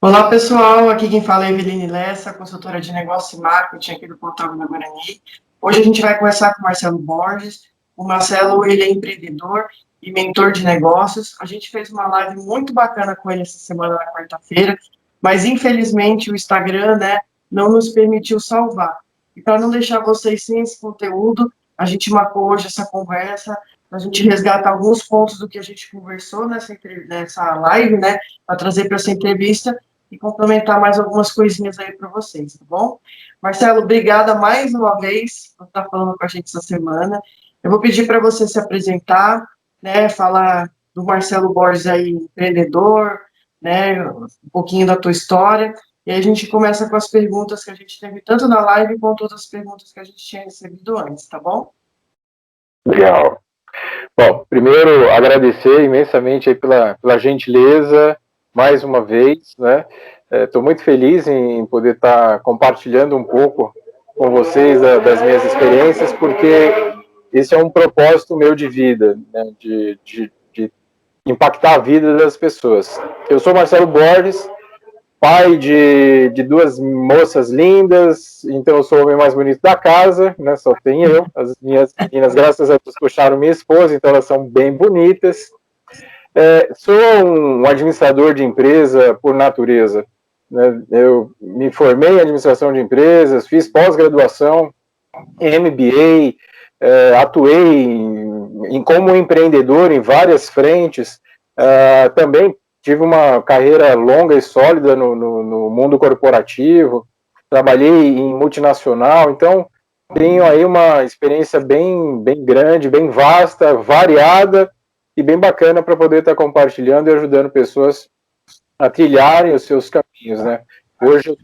Olá, pessoal. Aqui quem fala é Eveline Lessa, consultora de negócio e marketing aqui do Portal da Guarani. Hoje a gente vai conversar com o Marcelo Borges. O Marcelo, ele é empreendedor e mentor de negócios. A gente fez uma live muito bacana com ele essa semana, na quarta-feira, mas infelizmente o Instagram, né, não nos permitiu salvar. E para não deixar vocês sem esse conteúdo, a gente marcou hoje essa conversa, a gente resgata alguns pontos do que a gente conversou nessa live, né, para trazer para essa entrevista e complementar mais algumas coisinhas aí para vocês, tá bom? Marcelo, obrigada mais uma vez por estar falando com a gente essa semana. Eu vou pedir para você se apresentar, né, falar do Marcelo Borges aí, empreendedor, né, um pouquinho da tua história, e aí a gente começa com as perguntas que a gente teve tanto na live quanto outras perguntas que a gente tinha recebido antes, tá bom? Legal. Bom, primeiro agradecer imensamente aí pela gentileza, mais uma vez, né? Estou muito feliz em poder estar compartilhando um pouco com vocês das minhas experiências, porque esse é um propósito meu de vida, né? De impactar a vida das pessoas. Eu sou Marcelo Borges, pai de duas moças lindas, então eu sou o homem mais bonito da casa, né? Só tem eu. As minhas meninas, graças a Deus, puxaram minha esposa, então elas são bem bonitas. Sou um administrador de empresa por natureza, né? Eu me formei em administração de empresas, fiz pós-graduação, MBA, atuei como empreendedor em várias frentes, também tive uma carreira longa e sólida no mundo corporativo, trabalhei em multinacional, então tenho aí uma experiência bem grande, bem vasta, variada e bem bacana para poder estar compartilhando e ajudando pessoas a trilharem os seus caminhos, né? Hoje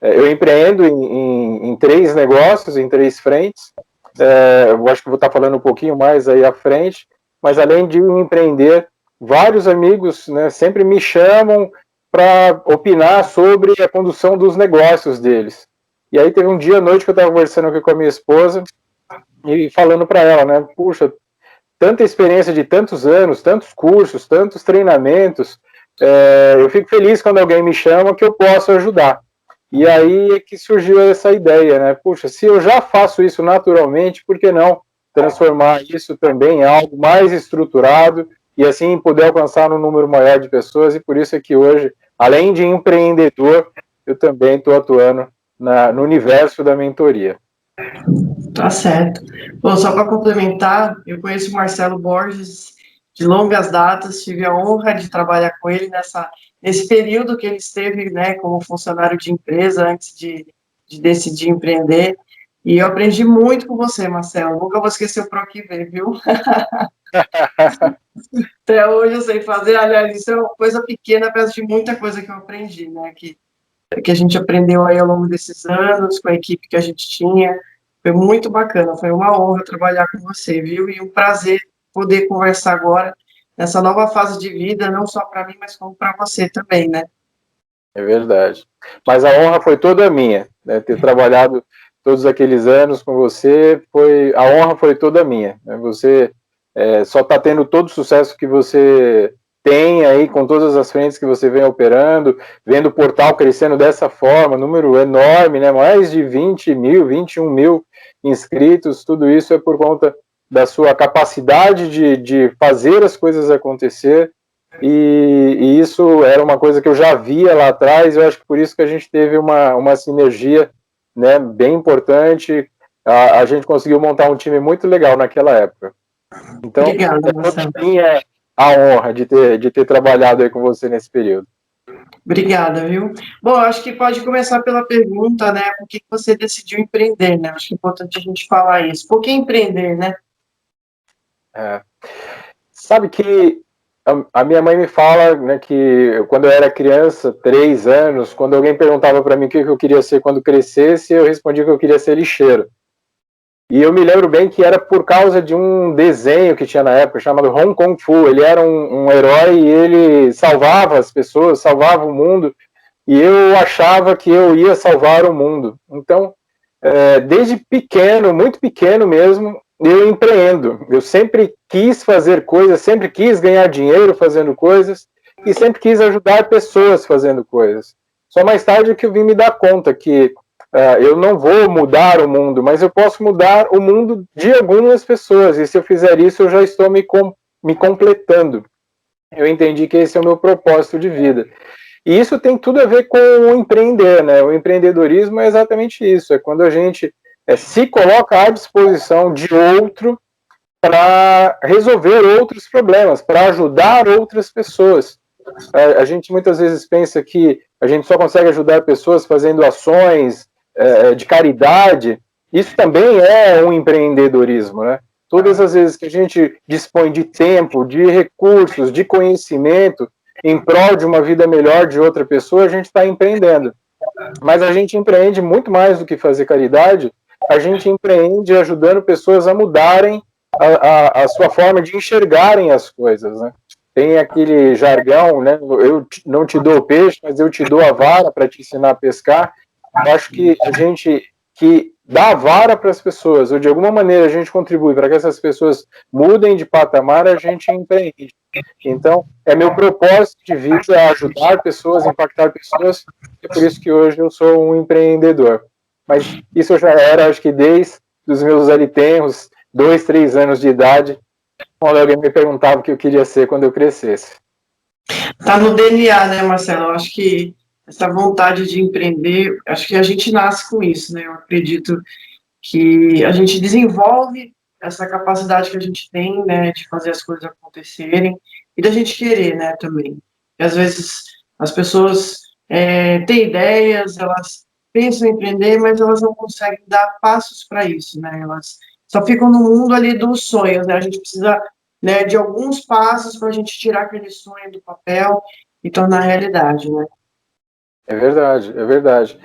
eu empreendo em três negócios, em três frentes. Eu acho que vou estar falando um pouquinho mais aí à frente, mas além de empreender, vários amigos, né, sempre me chamam para opinar sobre a condução dos negócios deles. E aí teve um dia à noite que eu estava conversando aqui com a minha esposa e falando para ela, né, puxa, tanta experiência de tantos anos, tantos cursos, tantos treinamentos, eu fico feliz quando alguém me chama que eu posso ajudar. E aí é que surgiu essa ideia, né? Puxa, se eu já faço isso naturalmente, por que não transformar isso também em algo mais estruturado e assim poder alcançar um número maior de pessoas? E por isso é que hoje, além de empreendedor, eu também estou atuando no universo da mentoria. Tá certo. Bom, só para complementar, eu conheço o Marcelo Borges de longas datas, tive a honra de trabalhar com ele nesse período que ele esteve, né, como funcionário de empresa antes de decidir empreender. E eu aprendi muito com você, Marcelo. Nunca vou esquecer o ProQV, viu? Até hoje eu sei fazer. Aliás, isso é uma coisa pequena, perto de muita coisa que eu aprendi, né? Que a gente aprendeu aí ao longo desses anos, com a equipe que a gente tinha. Foi muito bacana, foi uma honra trabalhar com você, viu? E um prazer poder conversar agora nessa nova fase de vida, não só para mim, mas como para você também, né? É verdade. Mas a honra foi toda minha, né? Ter trabalhado todos aqueles anos com você, a honra foi toda minha, né? Você só está tendo todo o sucesso que você tem aí, com todas as frentes que você vem operando, vendo o portal crescendo dessa forma, número enorme, né? Mais de 20 mil, 21 mil inscritos, tudo isso é por conta da sua capacidade de fazer as coisas acontecer, e isso era uma coisa que eu já via lá atrás. Eu acho que por isso que a gente teve uma sinergia, né, bem importante. A gente conseguiu montar um time muito legal naquela época. Então, Obrigada, toda Marcelo. minha a honra de ter trabalhado aí com você nesse período. Obrigada, viu? Bom, acho que pode começar pela pergunta, né? Por que você decidiu empreender, né? Acho que é importante a gente falar isso. Por que empreender, né? Sabe que a minha mãe me fala, né, que quando eu era criança, 3 anos, quando alguém perguntava para mim o que eu queria ser quando crescesse, eu respondia que eu queria ser lixeiro. E eu me lembro bem que era por causa de um desenho que tinha na época, chamado Hong Kong Fu. Ele era um herói e ele salvava as pessoas, salvava o mundo, e eu achava que eu ia salvar o mundo. Então, desde pequeno, muito pequeno mesmo, eu empreendo. Eu sempre quis fazer coisas, sempre quis ganhar dinheiro fazendo coisas, e sempre quis ajudar pessoas fazendo coisas. Só mais tarde que eu vim me dar conta que eu não vou mudar o mundo, mas eu posso mudar o mundo de algumas pessoas, e se eu fizer isso, eu já estou me completando. Eu entendi que esse é o meu propósito de vida. E isso tem tudo a ver com o empreender, né? O empreendedorismo é exatamente isso, é quando a gente se coloca à disposição de outro para resolver outros problemas, para ajudar outras pessoas. A gente muitas vezes pensa que a gente só consegue ajudar pessoas fazendo ações de caridade. Isso também é um empreendedorismo, né? Todas as vezes que a gente dispõe de tempo, de recursos, de conhecimento em prol de uma vida melhor de outra pessoa, a gente está empreendendo. Mas a gente empreende muito mais do que fazer caridade, a gente empreende ajudando pessoas a mudarem a sua forma de enxergarem as coisas, né? Tem aquele jargão, né? Eu não te dou o peixe, mas eu te dou a vara para te ensinar a pescar. Eu acho que a gente que dá a vara para as pessoas, ou de alguma maneira a gente contribui para que essas pessoas mudem de patamar, a gente empreende. Então, é meu propósito de vida ajudar pessoas, impactar pessoas, é por isso que hoje eu sou um empreendedor. Mas isso eu já era, acho que desde os meus ali tenros, 2, 3 anos de idade, quando alguém me perguntava o que eu queria ser quando eu crescesse. Tá no DNA, né, Marcelo? Eu acho que essa vontade de empreender, acho que a gente nasce com isso, né? Eu acredito que a gente desenvolve essa capacidade que a gente tem, né, de fazer as coisas acontecerem e da gente querer, né, também. E às vezes as pessoas têm ideias, elas pensam em empreender, mas elas não conseguem dar passos para isso, né? Elas só ficam no mundo ali dos sonhos, né? A gente precisa, né, de alguns passos para a gente tirar aquele sonho do papel e tornar realidade, né? É verdade, é verdade.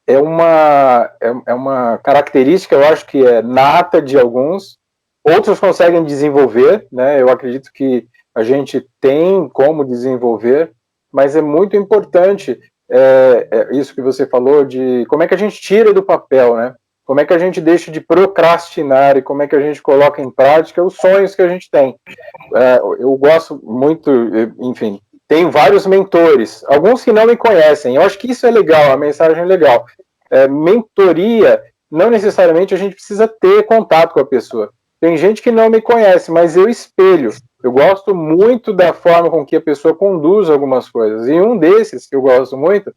É uma característica, eu acho que é nata de alguns, outros conseguem desenvolver, né? Eu acredito que a gente tem como desenvolver, mas é muito importante isso que você falou de como é que a gente tira do papel, né? Como é que a gente deixa de procrastinar e como é que a gente coloca em prática os sonhos que a gente tem. Eu gosto muito, enfim, tenho vários mentores, alguns que não me conhecem. Eu acho que isso é legal, a mensagem é legal. Mentoria, não necessariamente a gente precisa ter contato com a pessoa. Tem gente que não me conhece, mas eu espelho. Eu gosto muito da forma com que a pessoa conduz algumas coisas. E um desses, que eu gosto muito,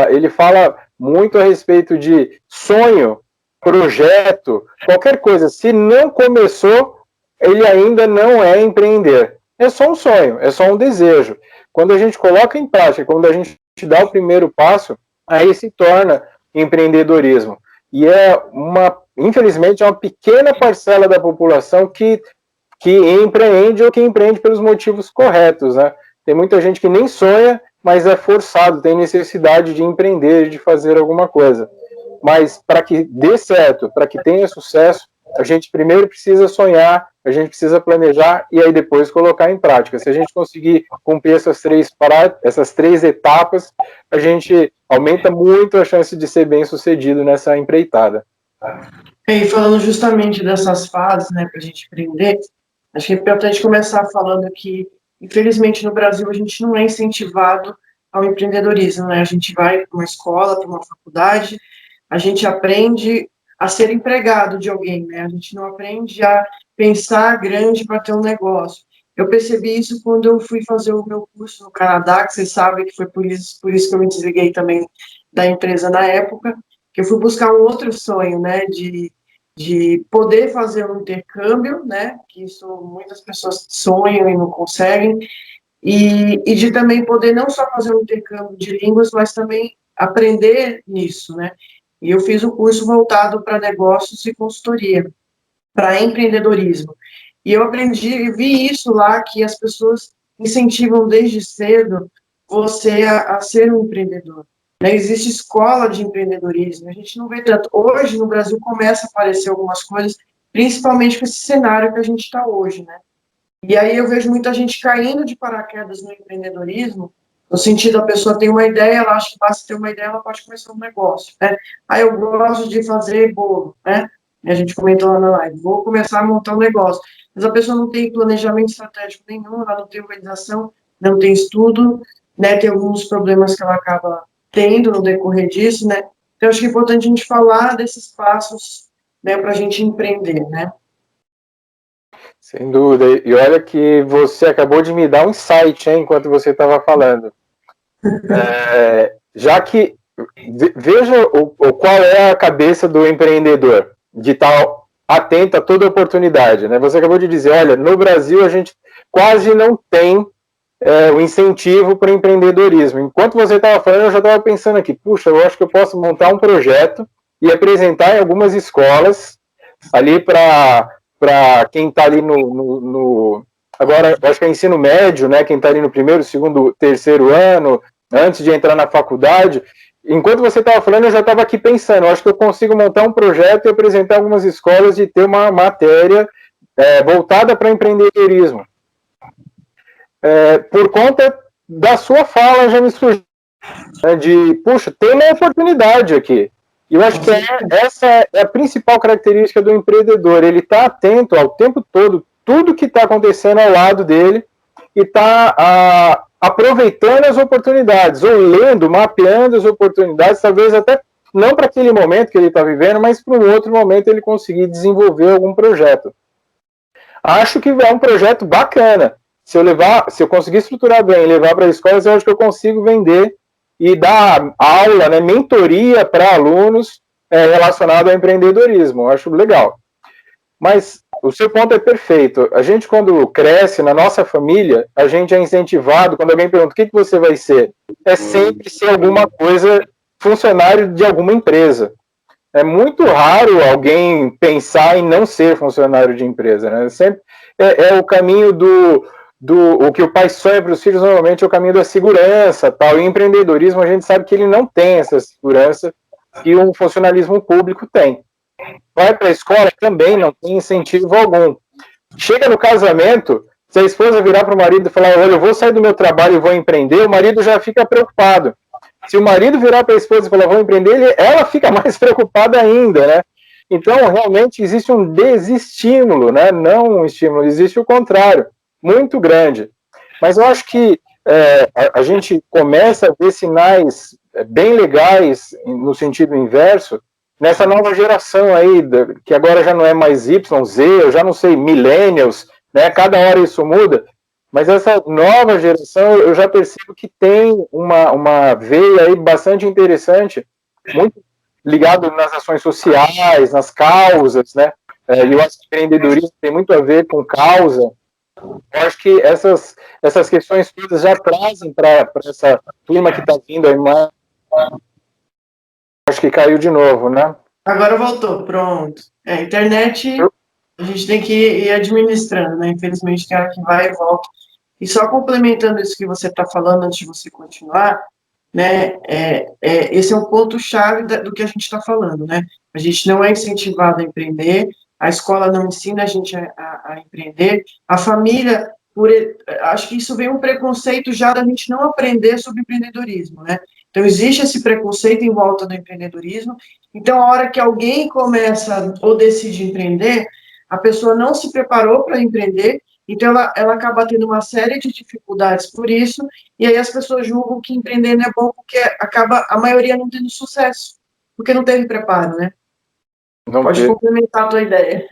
ele fala muito a respeito de sonho, projeto, qualquer coisa. Se não começou, ele ainda não é empreender. É só um sonho, é só um desejo. Quando a gente coloca em prática, quando a gente dá o primeiro passo, aí se torna empreendedorismo. E infelizmente, é uma pequena parcela da população que empreende ou que empreende pelos motivos corretos, né? Tem muita gente que nem sonha, mas é forçado, tem necessidade de empreender, de fazer alguma coisa. Mas para que dê certo, para que tenha sucesso, a gente primeiro precisa sonhar, a gente precisa planejar e aí depois colocar em prática. Se a gente conseguir cumprir essas três etapas, a gente aumenta muito a chance de ser bem sucedido nessa empreitada. E falando justamente dessas fases, né, para a gente aprender, acho que é importante começar falando que, infelizmente, no Brasil, a gente não é incentivado ao empreendedorismo, né? A gente vai para uma escola, para uma faculdade, a gente aprende a ser empregado de alguém, né? A gente não aprende a pensar grande para ter um negócio. Eu percebi isso quando eu fui fazer o meu curso no Canadá, que vocês sabem que foi por isso que eu me desliguei também da empresa na época, que eu fui buscar um outro sonho, né, de poder fazer um intercâmbio, né, que isso muitas pessoas sonham e não conseguem, e de também poder não só fazer um intercâmbio de línguas, mas também aprender nisso, né. E eu fiz o curso voltado para negócios e consultoria, para empreendedorismo. E eu aprendi e vi isso lá, que as pessoas incentivam desde cedo você a ser um empreendedor. Né? Existe escola de empreendedorismo, a gente não vê tanto. Hoje, no Brasil, começa a aparecer algumas coisas, principalmente com esse cenário que a gente está hoje, né? E aí eu vejo muita gente caindo de paraquedas no empreendedorismo, no sentido, a pessoa tem uma ideia, ela acha que basta ter uma ideia, ela pode começar um negócio, né? Aí eu gosto de fazer bolo, né? A gente comentou lá na live, vou começar a montar um negócio. Mas a pessoa não tem planejamento estratégico nenhum, ela não tem organização, não tem estudo, né, tem alguns problemas que ela acaba tendo no decorrer disso, né, então acho que é importante a gente falar desses passos, né, para a gente empreender, né. Sem dúvida. E olha que você acabou de me dar um insight, hein, enquanto você estava falando. Já que veja qual é a cabeça do empreendedor, de estar atento a toda oportunidade, né? Você acabou de dizer, olha, no Brasil a gente quase não tem o incentivo para empreendedorismo. Enquanto você estava falando, eu já estava pensando aqui, puxa, eu acho que eu posso montar um projeto e apresentar em algumas escolas ali para quem está ali agora, eu acho que é ensino médio, né? Quem está ali no primeiro, segundo, terceiro ano, antes de entrar na faculdade. Enquanto você estava falando, eu já estava aqui pensando, eu acho que eu consigo montar um projeto e apresentar algumas escolas e ter uma matéria voltada para empreendedorismo. Por conta da sua fala, já me surgiu de, puxa, tem uma oportunidade aqui. E eu acho que essa é a principal característica do empreendedor. Ele está atento ao tempo todo, tudo que está acontecendo ao lado dele, e está aproveitando as oportunidades, ou lendo, mapeando as oportunidades, talvez até não para aquele momento que ele está vivendo, mas para um outro momento ele conseguir desenvolver algum projeto. Acho que é um projeto bacana. Se eu conseguir estruturar bem e levar para as escolas, eu acho que eu consigo vender e dar aula, né, mentoria para alunos relacionado ao empreendedorismo. Eu acho legal. Mas o seu ponto é perfeito. A gente, quando cresce na nossa família, a gente é incentivado, quando alguém pergunta o que você vai ser, é sempre ser alguma coisa, funcionário de alguma empresa. É muito raro alguém pensar em não ser funcionário de empresa, né? Sempre é o caminho o que o pai sonha para os filhos, normalmente é o caminho da segurança, tal. E empreendedorismo, a gente sabe que ele não tem essa segurança que um funcionalismo público tem. Vai para a escola, também não tem incentivo algum. Chega no casamento, se a esposa virar para o marido e falar, olha, eu vou sair do meu trabalho e vou empreender, o marido já fica preocupado. Se o marido virar para a esposa e falar, vou empreender, ela fica mais preocupada ainda, né? Então, realmente, existe um desestímulo, né? Não um estímulo, existe o contrário, muito grande. Mas eu acho que a gente começa a ver sinais bem legais, no sentido inverso, nessa nova geração aí, que agora já não é mais Y, Z, eu já não sei, millennials, né? Cada hora isso muda. Mas essa nova geração, eu já percebo que tem uma veia aí bastante interessante, muito ligado nas ações sociais, nas causas, né? E eu acho que o empreendedorismo tem muito a ver com causa. Eu acho que essas questões todas já trazem para essa turma que está vindo aí mais. Acho que caiu de novo, né? Agora voltou, pronto. A internet, a gente tem que ir administrando, né? Infelizmente tem hora que vai e volta. E só complementando isso que você está falando antes de você continuar, né? Esse é um ponto-chave do que a gente está falando, né? A gente não é incentivado a empreender, a escola não ensina a gente a empreender, a família, acho que isso vem um preconceito já da gente não aprender sobre empreendedorismo, né? Então, existe esse preconceito em volta do empreendedorismo. Então, a hora que alguém começa ou decide empreender, a pessoa não se preparou para empreender, então ela acaba tendo uma série de dificuldades por isso, e aí as pessoas julgam que empreender não é bom, porque acaba a maioria não tendo sucesso, porque não teve preparo, né? Pode complementar a tua ideia.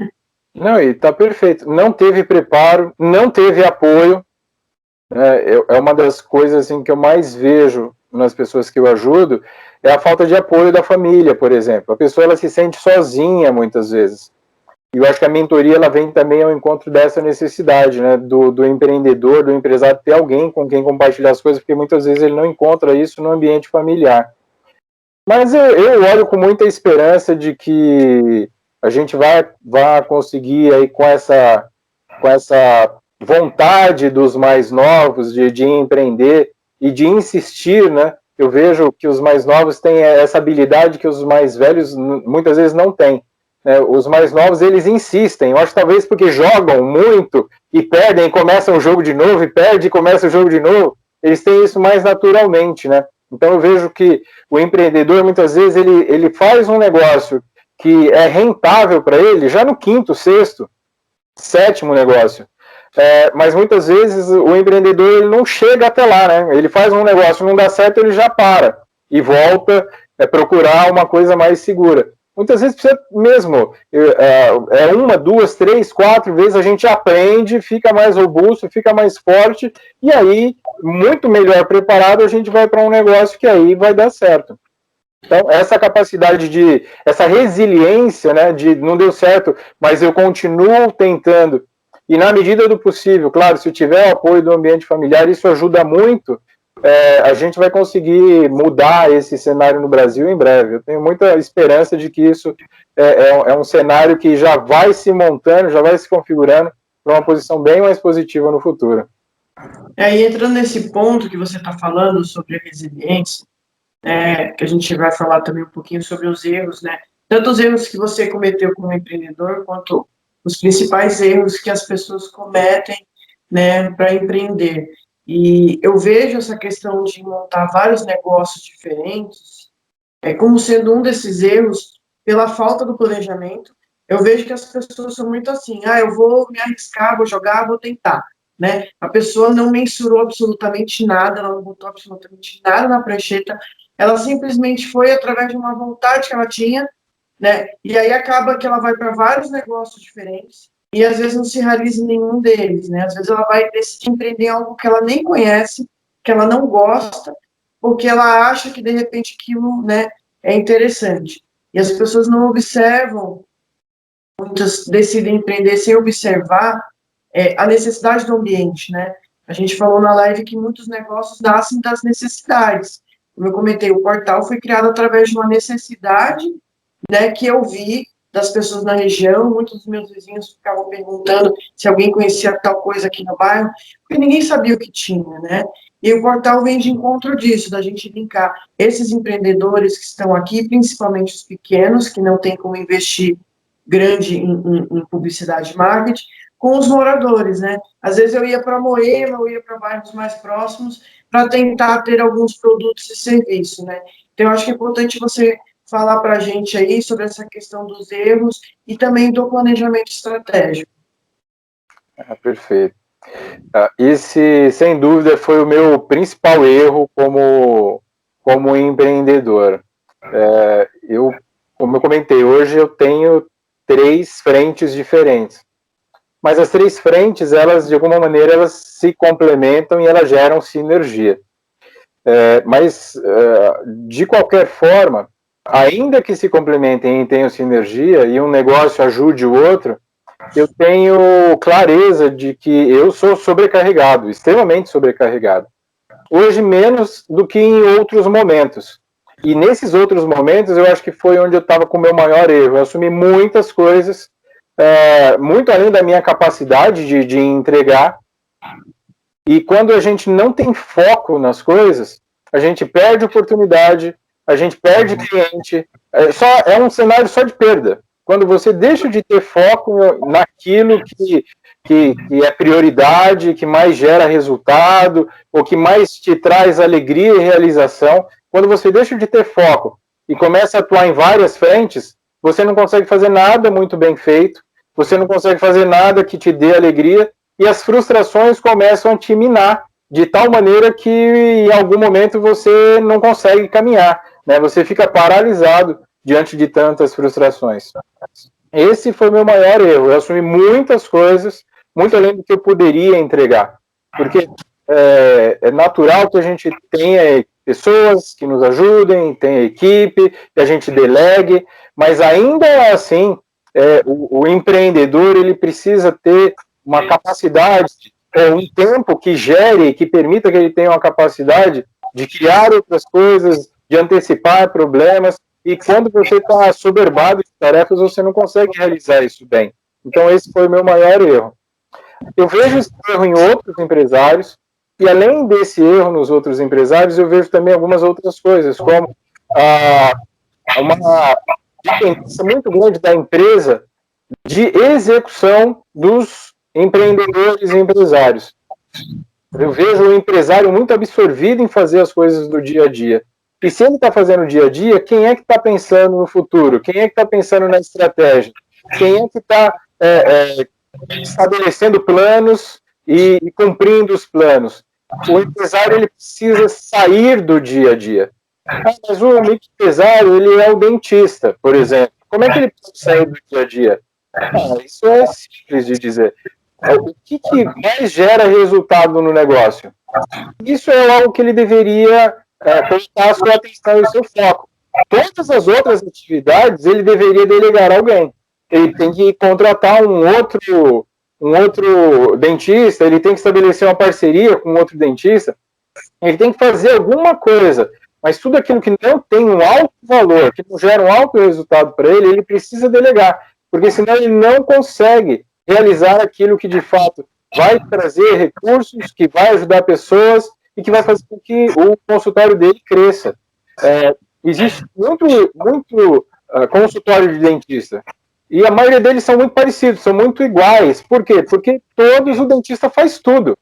Não, e tá perfeito. Não teve preparo, não teve apoio. É uma das coisas assim, que eu mais vejo nas pessoas que eu ajudo, é a falta de apoio da família, por exemplo. A pessoa ela se sente sozinha muitas vezes. E eu acho que a mentoria ela vem também ao encontro dessa necessidade, né, do empreendedor, do empresário, ter alguém com quem compartilhar as coisas, porque muitas vezes ele não encontra isso no ambiente familiar. Mas eu olho com muita esperança de que a gente vai conseguir aí com essa vontade dos mais novos de empreender e de insistir, né? Eu vejo que os mais novos têm essa habilidade que os mais velhos muitas vezes não têm. Né? Os mais novos, eles insistem. Eu acho talvez porque jogam muito e perdem, começam o jogo de novo, e perde e começa o jogo de novo. Eles têm isso mais naturalmente, né? Então eu vejo que o empreendedor, muitas vezes, ele faz um negócio que é rentável para ele já no quinto, sexto, sétimo negócio. Mas muitas vezes o empreendedor ele não chega até lá, né? Ele faz um negócio, não dá certo, ele já para e volta procurar uma coisa mais segura. Muitas vezes precisa mesmo, uma, duas, três, quatro vezes a gente aprende, fica mais robusto, fica mais forte, e aí, muito melhor preparado, a gente vai para um negócio que aí vai dar certo. Então, essa capacidade essa resiliência, né, de não deu certo, mas eu continuo tentando, e na medida do possível, claro, se tiver o apoio do ambiente familiar, isso ajuda muito, a gente vai conseguir mudar esse cenário no Brasil em breve. Eu tenho muita esperança de que isso é um cenário que já vai se montando, já vai se configurando para uma posição bem mais positiva no futuro. E entrando nesse ponto que você está falando sobre a resiliência, que a gente vai falar também um pouquinho sobre os erros, né? Tanto os erros que você cometeu como empreendedor, quanto os principais erros que as pessoas cometem, né, para empreender. E eu vejo essa questão de montar vários negócios diferentes como sendo um desses erros pela falta do planejamento. Eu vejo que as pessoas são muito assim, eu vou me arriscar, vou jogar, vou tentar, né? A pessoa não mensurou absolutamente nada, ela não botou absolutamente nada na prancheta, ela simplesmente foi através de uma vontade que ela tinha, né? E aí acaba que ela vai para vários negócios diferentes e às vezes não se realiza em nenhum deles, né? Às vezes ela vai decidir empreender algo que ela nem conhece, que ela não gosta, porque ela acha que de repente aquilo, né, é interessante. E as pessoas não observam, muitas decidem empreender sem observar a necessidade do ambiente, né? A gente falou na live que muitos negócios nascem das necessidades. Como eu comentei, o portal foi criado através de uma necessidade, né, que eu vi das pessoas na região. Muitos dos meus vizinhos ficavam perguntando se alguém conhecia tal coisa aqui no bairro, porque ninguém sabia o que tinha, né? E o portal vem de encontro disso, da gente linkar esses empreendedores que estão aqui, principalmente os pequenos, que não têm como investir grande em publicidade e marketing, com os moradores, né? Às vezes eu ia para Moema, eu ia para bairros mais próximos, para tentar ter alguns produtos e serviços, né? Então, eu acho que é importante você falar para a gente aí sobre essa questão dos erros e também do planejamento estratégico. Perfeito. Esse, sem dúvida, foi o meu principal erro como empreendedor. Como eu comentei, hoje eu tenho 3 frentes diferentes. Mas as 3 frentes, elas, de alguma maneira, elas se complementam e elas geram sinergia. Mas, de qualquer forma, ainda que se complementem e tenham sinergia e um negócio ajude o outro, eu tenho clareza de que eu sou sobrecarregado, extremamente sobrecarregado. Hoje, menos do que em outros momentos. E nesses outros momentos, eu acho que foi onde eu estava com o meu maior erro. Eu assumi muitas coisas, muito além da minha capacidade de entregar. E quando a gente não tem foco nas coisas, a gente perde oportunidade, a gente perde cliente. É um cenário só de perda. Quando você deixa de ter foco naquilo que é prioridade, que mais gera resultado, ou que mais te traz alegria e realização, quando você deixa de ter foco e começa a atuar em várias frentes, você não consegue fazer nada muito bem feito, você não consegue fazer nada que te dê alegria, e as frustrações começam a te minar, de tal maneira que em algum momento você não consegue caminhar, né? Você fica paralisado diante de tantas frustrações. Esse foi o meu maior erro. Eu assumi muitas coisas, muito além do que eu poderia entregar. Porque é natural que a gente tenha pessoas que nos ajudem, tenha equipe, que a gente delegue, mas ainda assim, o empreendedor ele precisa ter uma capacidade, um tempo que gere, que permita que ele tenha uma capacidade de criar outras coisas, de antecipar problemas, e quando você está soberbado de tarefas, você não consegue realizar isso bem. Então, esse foi o meu maior erro. Eu vejo esse erro em outros empresários, e além desse erro nos outros empresários, eu vejo também algumas outras coisas, como uma dependência muito grande da empresa de execução dos empreendedores e empresários. Eu vejo o empresário muito absorvido em fazer as coisas do dia a dia. E se ele está fazendo o dia a dia, quem é que está pensando no futuro? Quem é que está pensando na estratégia? Quem é que está estabelecendo planos e cumprindo os planos. O empresário ele precisa sair do dia a dia. Mas o microempresário ele é o dentista, por exemplo. Como é que ele pode sair do dia a dia? Isso é simples de dizer. O que mais gera resultado no negócio? Isso é algo que ele deveria colocar a sua atenção e o seu foco. Todas as outras atividades ele deveria delegar a alguém. Ele tem que contratar um outro dentista, ele tem que estabelecer uma parceria com outro dentista, ele tem que fazer alguma coisa, mas tudo aquilo que não tem um alto valor, que não gera um alto resultado para ele, ele precisa delegar, porque senão ele não consegue realizar aquilo que de fato vai trazer recursos, que vai ajudar pessoas e que vai fazer com que o consultório dele cresça. Existe muito consultório de dentista, e a maioria deles são muito parecidos, são muito iguais. Por quê? Porque o dentista faz tudo.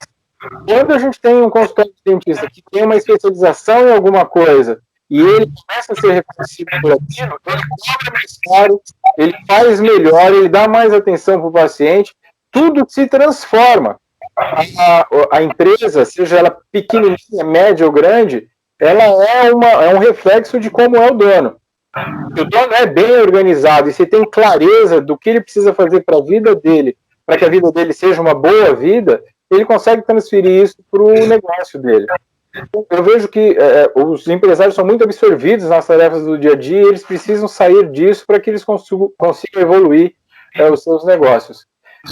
Quando a gente tem um consultório de dentista que tem uma especialização em alguma coisa e ele começa a ser reconhecido por aquilo, ele cobra mais caro, ele faz melhor, ele dá mais atenção para o paciente, tudo se transforma. A empresa, seja ela pequenininha, média ou grande, ela é um reflexo de como é o dono. Se o dono é bem organizado e se tem clareza do que ele precisa fazer para a vida dele, para que a vida dele seja uma boa vida, ele consegue transferir isso para o negócio dele. Eu vejo que os empresários são muito absorvidos nas tarefas do dia a dia e eles precisam sair disso para que eles consigam evoluir os seus negócios.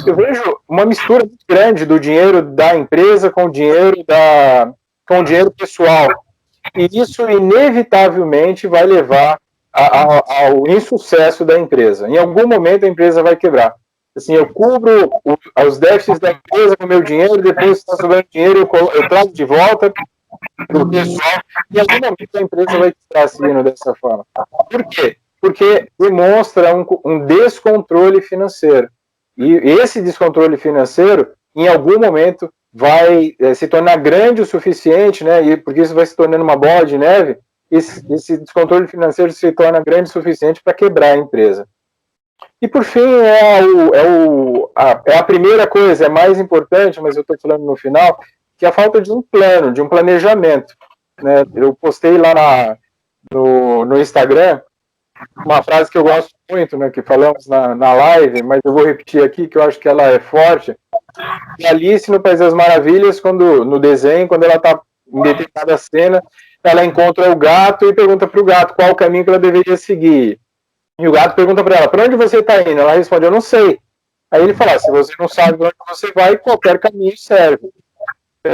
Eu vejo uma mistura muito grande do dinheiro da empresa com o dinheiro pessoal. E isso, inevitavelmente, vai levar ao insucesso da empresa. Em algum momento, a empresa vai quebrar. Assim, eu cubro os déficits da empresa com meu dinheiro, depois está sobrando dinheiro, eu trago de volta para o pessoal, e em algum momento a empresa vai estar seguindo dessa forma. Por quê? Porque demonstra um descontrole financeiro. E esse descontrole financeiro, em algum momento, vai se tornar grande o suficiente, né? E porque isso vai se tornando uma bola de neve, esse descontrole financeiro se torna grande o suficiente para quebrar a empresa. E por fim, a primeira coisa, é mais importante, mas eu estou falando no final, que é a falta de um plano, de um planejamento. Né? Eu postei lá no Instagram uma frase que eu gosto muito, né, que falamos na live, mas eu vou repetir aqui, que eu acho que ela é forte. E Alice, no País das Maravilhas, no desenho, quando ela está em determinada cena, ela encontra o gato e pergunta para o gato qual o caminho que ela deveria seguir. E o gato pergunta para ela, para onde você está indo? Ela responde, eu não sei. Aí ele fala, se você não sabe para onde você vai, qualquer caminho serve.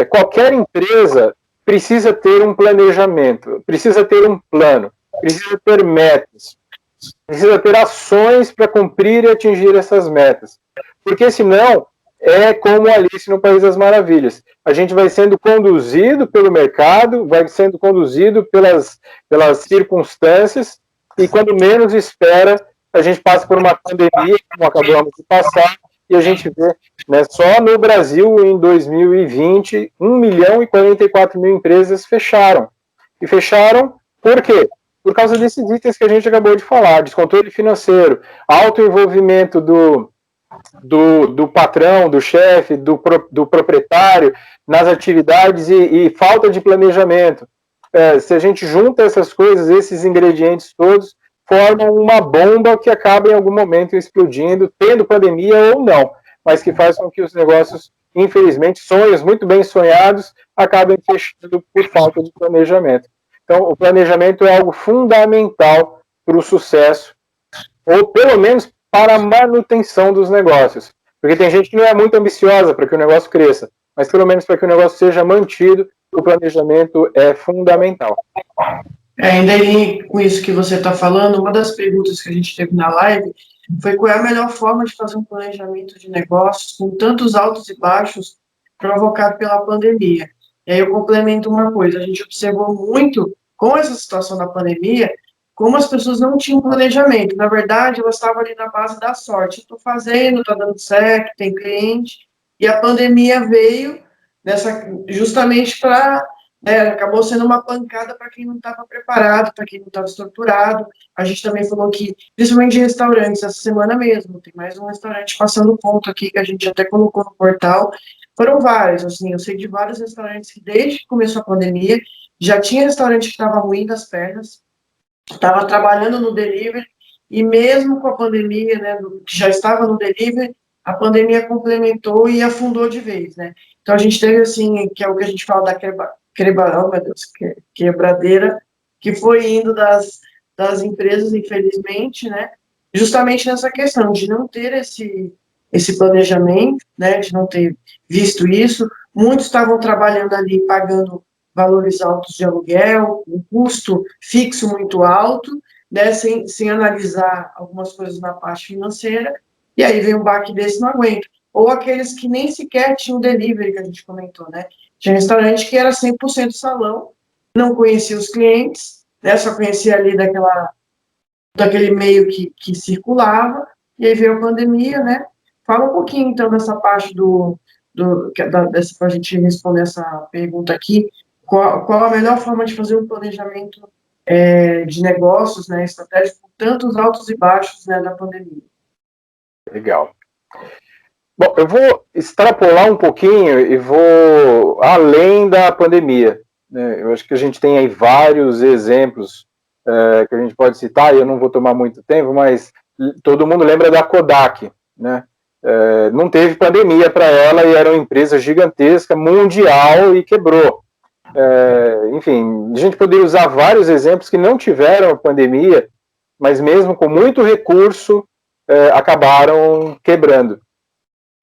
Qualquer empresa precisa ter um planejamento, precisa ter um plano, precisa ter metas, precisa ter ações para cumprir e atingir essas metas. Porque senão, é como Alice no País das Maravilhas. A gente vai sendo conduzido pelo mercado, vai sendo conduzido pelas circunstâncias, e quando menos espera, a gente passa por uma pandemia, como acabamos de passar, e a gente vê, né, só no Brasil, em 2020, 1.044.000 empresas fecharam. E fecharam por quê? Por causa desses itens que a gente acabou de falar, descontrole financeiro, alto envolvimento do patrão, do chefe, do proprietário nas atividades e falta de planejamento. Se a gente junta essas coisas, esses ingredientes todos, formam uma bomba que acaba em algum momento explodindo, tendo pandemia ou não, mas que faz com que os negócios, infelizmente, sonhos muito bem sonhados, acabem fechando por falta de planejamento. Então, o planejamento é algo fundamental para o sucesso, ou pelo menos para a manutenção dos negócios. Porque tem gente que não é muito ambiciosa para que o negócio cresça, mas pelo menos para que o negócio seja mantido, o planejamento é fundamental. Ainda aí, com isso que você está falando, uma das perguntas que a gente teve na live foi qual é a melhor forma de fazer um planejamento de negócios com tantos altos e baixos provocado pela pandemia. E aí eu complemento uma coisa, a gente observou muito, com essa situação da pandemia, como as pessoas não tinham planejamento. Na verdade, elas estavam ali na base da sorte. Estou fazendo, está dando certo, tem cliente. E a pandemia veio justamente para Acabou sendo uma pancada para quem não estava preparado, para quem não estava estruturado. A gente também falou que, principalmente de restaurantes, essa semana mesmo, tem mais um restaurante passando ponto aqui, que a gente até colocou no portal. Foram vários, assim, eu sei de vários restaurantes que desde que começou a pandemia, já tinha restaurante que estava ruim das pernas, estava trabalhando no delivery, e mesmo com a pandemia, né, que já estava no delivery, a pandemia complementou e afundou de vez, né? Então a gente teve, assim, que é o que a gente fala da quebradeira, meu Deus, quebradeira, que foi indo das empresas, infelizmente, né? Justamente nessa questão de não ter esse planejamento, né? De não ter visto isso. Muitos estavam trabalhando ali, pagando valores altos de aluguel, um custo fixo muito alto, né, sem analisar algumas coisas na parte financeira, e aí vem um baque desse, não aguento. Ou aqueles que nem sequer tinham delivery, que a gente comentou, né? Tinha restaurante que era 100% salão, não conhecia os clientes, né, só conhecia ali daquele meio que circulava, e aí veio a pandemia, né? Fala um pouquinho, então, dessa parte para a gente responder essa pergunta aqui, qual a melhor forma de fazer um planejamento de negócios, né, estratégico, com tantos altos e baixos, né, da pandemia? Legal. Bom, eu vou extrapolar um pouquinho e vou além da pandemia, né? Eu acho que a gente tem aí vários exemplos que a gente pode citar, e eu não vou tomar muito tempo, mas todo mundo lembra da Kodak, né? Não teve pandemia para ela e era uma empresa gigantesca, mundial, e quebrou. Enfim, a gente poderia usar vários exemplos que não tiveram pandemia, mas mesmo com muito recurso, acabaram quebrando.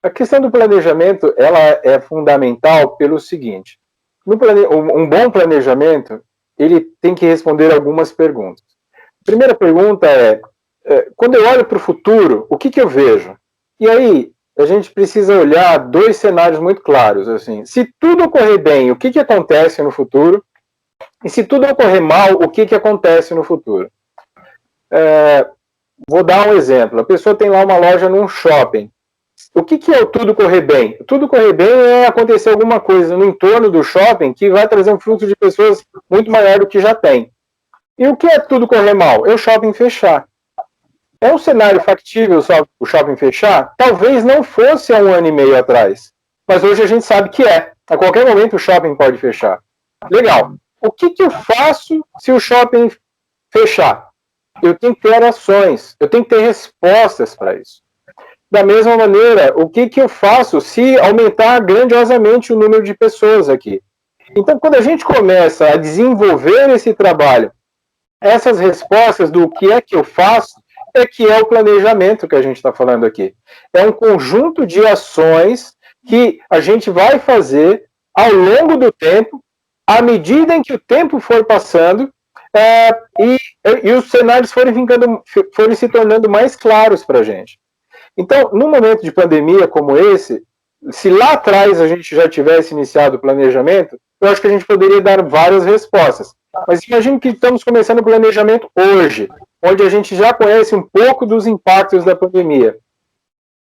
A questão do planejamento, ela é fundamental pelo seguinte: um bom planejamento, ele tem que responder algumas perguntas. A primeira pergunta quando eu olho para o futuro, o que eu vejo? E aí, a gente precisa olhar dois cenários muito claros. Assim, se tudo ocorrer bem, o que acontece no futuro? E se tudo ocorrer mal, o que acontece no futuro? Vou dar um exemplo. A pessoa tem lá uma loja num shopping. O que é o tudo correr bem? Tudo correr bem é acontecer alguma coisa no entorno do shopping que vai trazer um fluxo de pessoas muito maior do que já tem. E o que é tudo correr mal? É o shopping fechar. É um cenário factível o shopping fechar? Talvez não fosse há 1 ano e meio atrás. Mas hoje a gente sabe que é. A qualquer momento o shopping pode fechar. Legal. O que eu faço se o shopping fechar? Eu tenho que ter ações. Eu tenho que ter respostas para isso. Da mesma maneira, o que eu faço se aumentar grandiosamente o número de pessoas aqui? Então, quando a gente começa a desenvolver esse trabalho, essas respostas do que é que eu faço, que é o planejamento que a gente está falando aqui. É um conjunto de ações que a gente vai fazer ao longo do tempo, à medida em que o tempo for passando, e os cenários forem se tornando mais claros para a gente. Então, num momento de pandemia como esse, se lá atrás a gente já tivesse iniciado o planejamento, eu acho que a gente poderia dar várias respostas. Mas imagine que estamos começando o planejamento hoje, onde a gente já conhece um pouco dos impactos da pandemia.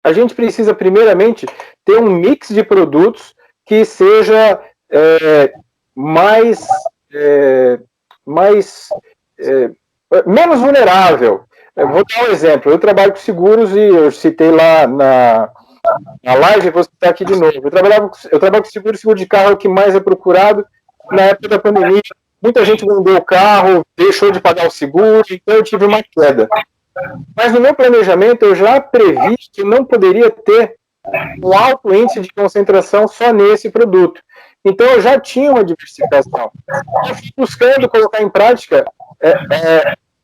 A gente precisa, primeiramente, ter um mix de produtos que seja menos vulnerável. Eu vou dar um exemplo. Eu trabalho com seguros e eu citei lá na live, vou citar aqui de novo. Eu trabalho com seguro de carro é o que mais é procurado. Na época da pandemia, muita gente vendeu o carro, deixou de pagar o seguro, então eu tive uma queda. Mas no meu planejamento eu já previ que não poderia ter um alto índice de concentração só nesse produto. Então eu já tinha uma diversificação. Eu fui buscando colocar em prática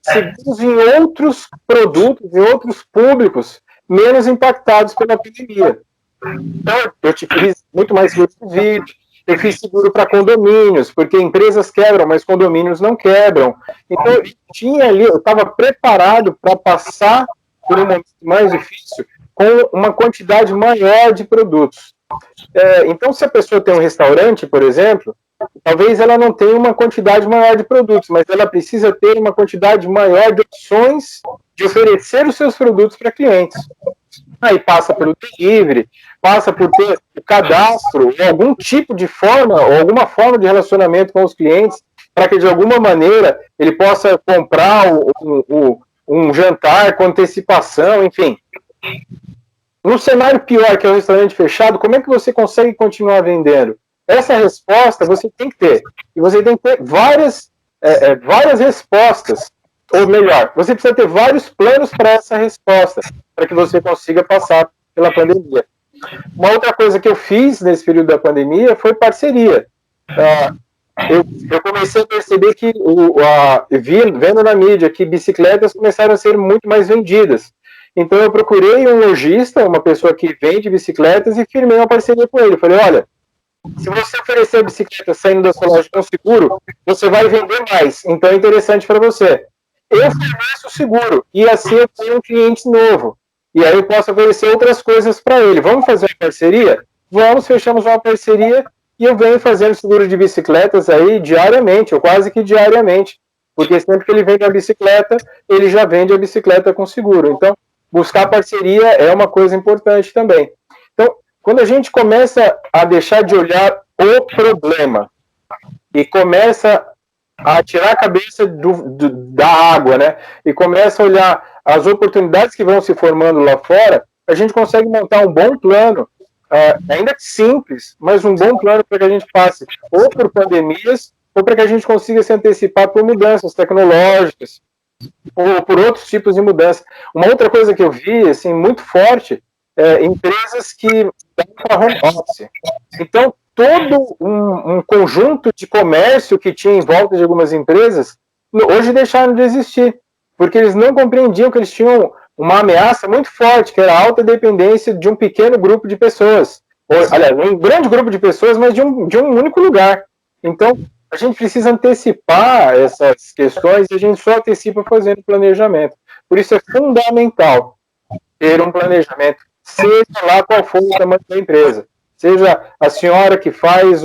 seguros em outros produtos, em outros públicos menos impactados pela pandemia. Então, eu fiz muito mais seguro de vida, eu fiz seguro para condomínios, porque empresas quebram, mas condomínios não quebram. Então, eu estava preparado para passar por um momento mais difícil com uma quantidade maior de produtos. Então, se a pessoa tem um restaurante, por exemplo, talvez ela não tenha uma quantidade maior de produtos, mas ela precisa ter uma quantidade maior de opções de oferecer os seus produtos para clientes. Aí passa pelo delivery, passa por ter o cadastro, ou algum tipo de forma, ou alguma forma de relacionamento com os clientes, para que de alguma maneira ele possa comprar um jantar com antecipação, enfim. No cenário pior, que é o restaurante fechado, como é que você consegue continuar vendendo? Essa resposta você tem que ter. E você tem que ter várias respostas. Ou melhor, você precisa ter vários planos para essa resposta, para que você consiga passar pela pandemia. Uma outra coisa que eu fiz nesse período da pandemia foi parceria. Eu comecei a perceber que, vendo na mídia, que bicicletas começaram a ser muito mais vendidas. Então eu procurei um lojista, uma pessoa que vende bicicletas, e firmei uma parceria com ele. Falei, olha, se você oferecer a bicicleta saindo da sua loja com seguro, você vai vender mais. Então é interessante para você. Eu forneço o seguro, e assim eu tenho um cliente novo. E aí eu posso oferecer outras coisas para ele. Vamos fazer uma parceria? Vamos, fechamos uma parceria, e eu venho fazendo seguro de bicicletas aí diariamente, ou quase que diariamente. Porque sempre que ele vende a bicicleta, ele já vende a bicicleta com seguro. Então, buscar parceria é uma coisa importante também. Então, quando a gente começa a deixar de olhar o problema e começa a tirar a cabeça da água, né? E começa a olhar as oportunidades que vão se formando lá fora, a gente consegue montar um bom plano, ainda que simples, mas um bom plano para que a gente passe ou por pandemias, ou para que a gente consiga se antecipar por mudanças tecnológicas, ou por outros tipos de mudança. Uma outra coisa que eu vi, assim, muito forte, empresas que dão para home office. Então, todo um conjunto de comércio que tinha em volta de algumas empresas, hoje deixaram de existir, porque eles não compreendiam que eles tinham uma ameaça muito forte, que era a alta dependência de um pequeno grupo de pessoas. Ou, aliás, um grande grupo de pessoas, mas de um único lugar. Então, a gente precisa antecipar essas questões e a gente só antecipa fazendo planejamento. Por isso é fundamental ter um planejamento, seja lá qual for o tamanho da empresa. Seja a senhora que faz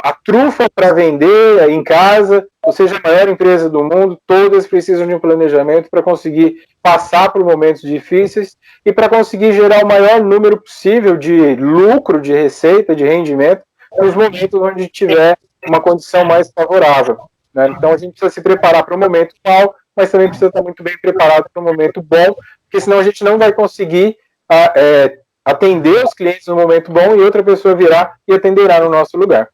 a trufa para vender em casa, ou seja a maior empresa do mundo, todas precisam de um planejamento para conseguir passar por momentos difíceis e para conseguir gerar o maior número possível de lucro, de receita, de rendimento, nos momentos onde tiver uma condição mais favorável. Né? Então a gente precisa se preparar para o momento mal, mas também precisa estar muito bem preparado para o momento bom, porque senão a gente não vai conseguir atender os clientes no momento bom e outra pessoa virá e atenderá no nosso lugar.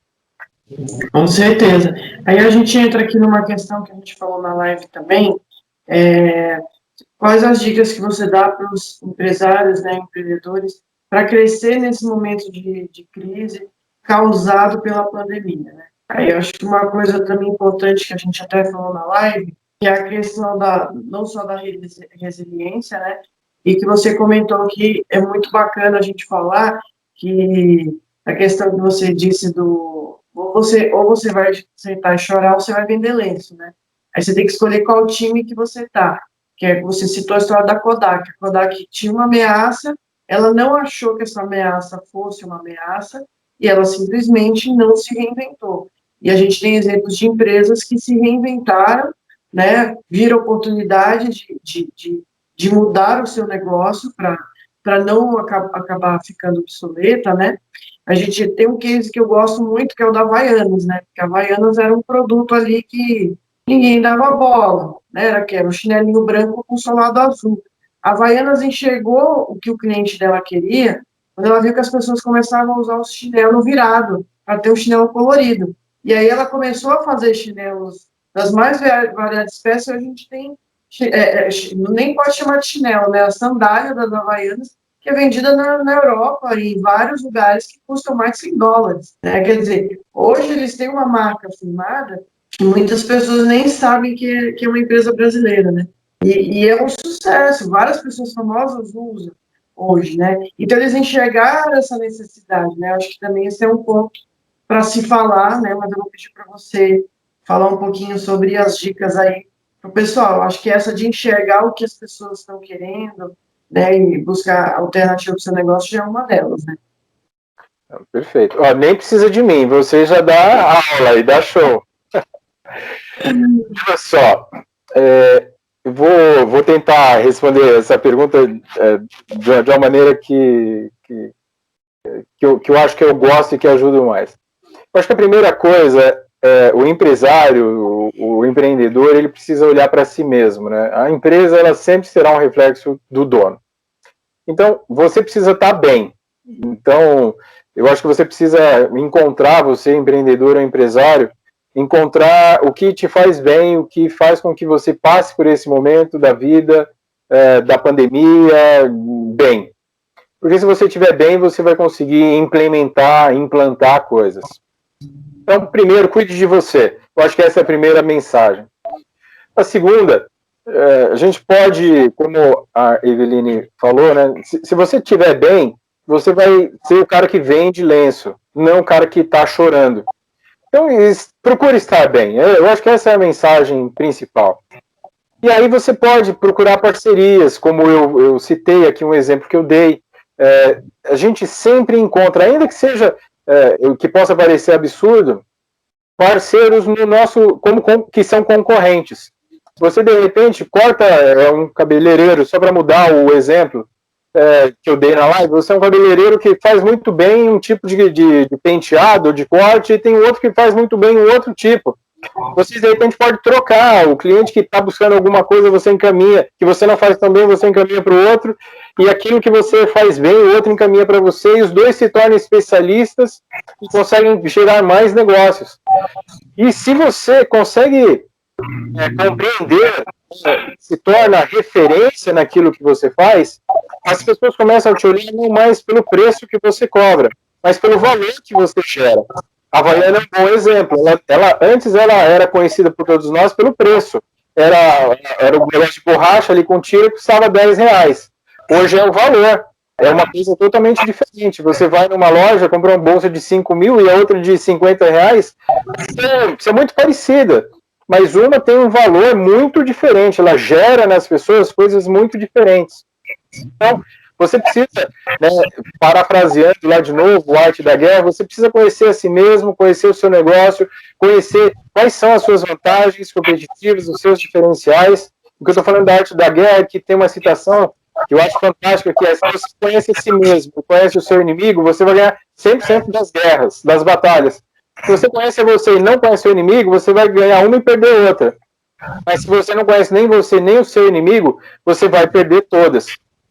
Com certeza. Aí a gente entra aqui numa questão que a gente falou na live também, quais as dicas que você dá para os empresários, né, empreendedores, para crescer nesse momento de crise causado pela pandemia, né? Aí eu acho que uma coisa também importante que a gente até falou na live, que é a questão não só da resiliência, né, e que você comentou que é muito bacana a gente falar que a questão que você disse ou você vai sentar e chorar ou você vai vender lenço, né? Aí você tem que escolher qual time que você tá, que é, você citou a história da Kodak. A Kodak tinha uma ameaça, ela não achou que essa ameaça fosse uma ameaça e ela simplesmente não se reinventou. E a gente tem exemplos de empresas que se reinventaram, né, viram oportunidade de mudar o seu negócio para não acabar ficando obsoleta, né? A gente tem um case que eu gosto muito, que é o da Havaianas, né? Porque a Havaianas era um produto ali que ninguém dava bola, né? Era um chinelinho branco com solado azul. A Havaianas enxergou o que o cliente dela queria quando ela viu que as pessoas começavam a usar o chinelo virado, para ter um chinelo colorido. E aí ela começou a fazer chinelos das mais variadas espécies. A gente tem, nem pode chamar de chinelo, né? A sandália das Havaianas, que é vendida na Europa e em vários lugares que custam mais de $100, né? Quer dizer, hoje eles têm uma marca firmada que muitas pessoas nem sabem que é uma empresa brasileira, né? E é um sucesso, várias pessoas famosas usam hoje, né? Então eles enxergaram essa necessidade, né? Acho que também esse é um ponto para se falar, né? Mas eu vou pedir para você falar um pouquinho sobre as dicas aí para o pessoal. Acho que essa de enxergar o que as pessoas estão querendo, né, e buscar alternativa para o seu negócio já é uma delas, né? Perfeito. Ó, nem precisa de mim, você já dá aula e dá show. Olha só, vou vou tentar responder essa pergunta de uma maneira que eu acho que eu gosto e que ajuda mais. Eu acho que a primeira coisa, o empresário, o empreendedor, ele precisa olhar para si mesmo, né? A empresa, ela sempre será um reflexo do dono. Então, você precisa estar bem. Então, eu acho que você precisa encontrar, você empreendedor ou empresário, encontrar o que te faz bem, o que faz com que você passe por esse momento da vida, da pandemia, bem. Porque se você estiver bem, você vai conseguir implantar coisas. Então, primeiro, cuide de você. Eu acho que essa é a primeira mensagem. A segunda, a gente pode, como a Eveline falou, né? Se você estiver bem, você vai ser o cara que vende lenço, não o cara que está chorando. Então, procure estar bem. Eu acho que essa é a mensagem principal. E aí você pode procurar parcerias, como eu citei aqui um exemplo que eu dei. A gente sempre encontra, ainda que seja que possa parecer absurdo, parceiros no nosso, que são concorrentes. Você, de repente, corta um cabeleireiro, só para mudar o exemplo que eu dei na live, você é um cabeleireiro que faz muito bem um tipo de penteado, de corte, e tem outro que faz muito bem um outro tipo. Você, de repente, pode trocar. O cliente que está buscando alguma coisa, você encaminha. Que você não faz tão bem, você encaminha para o outro. E aquilo que você faz bem, o outro encaminha para você. E os dois se tornam especialistas e conseguem gerar mais negócios. E se você consegue compreender, se torna referência naquilo que você faz, as pessoas começam a te olhar não mais pelo preço que você cobra, mas pelo valor que você gera. A Havaiana é um bom exemplo. Antes ela era conhecida por todos nós pelo preço. Era o negócio de borracha ali com tiro que custava R$10. Hoje é o valor. É uma coisa totalmente diferente. Você vai numa loja, compra uma bolsa de 5 mil e a outra de R$50. Isso é muito parecida. Mas uma tem um valor muito diferente. Ela gera nas pessoas coisas muito diferentes. Então, você precisa, né, parafraseando lá de novo o Arte da Guerra, você precisa conhecer a si mesmo, conhecer o seu negócio, conhecer quais são as suas vantagens competitivas, os seus diferenciais. O que eu estou falando da Arte da Guerra é que tem uma citação que eu acho fantástica, que é: se você conhece a si mesmo, conhece o seu inimigo, você vai ganhar 100% das guerras, das batalhas. Se você conhece você e não conhece o inimigo, você vai ganhar uma e perder outra. Mas se você não conhece nem você, nem o seu inimigo, você vai perder todas.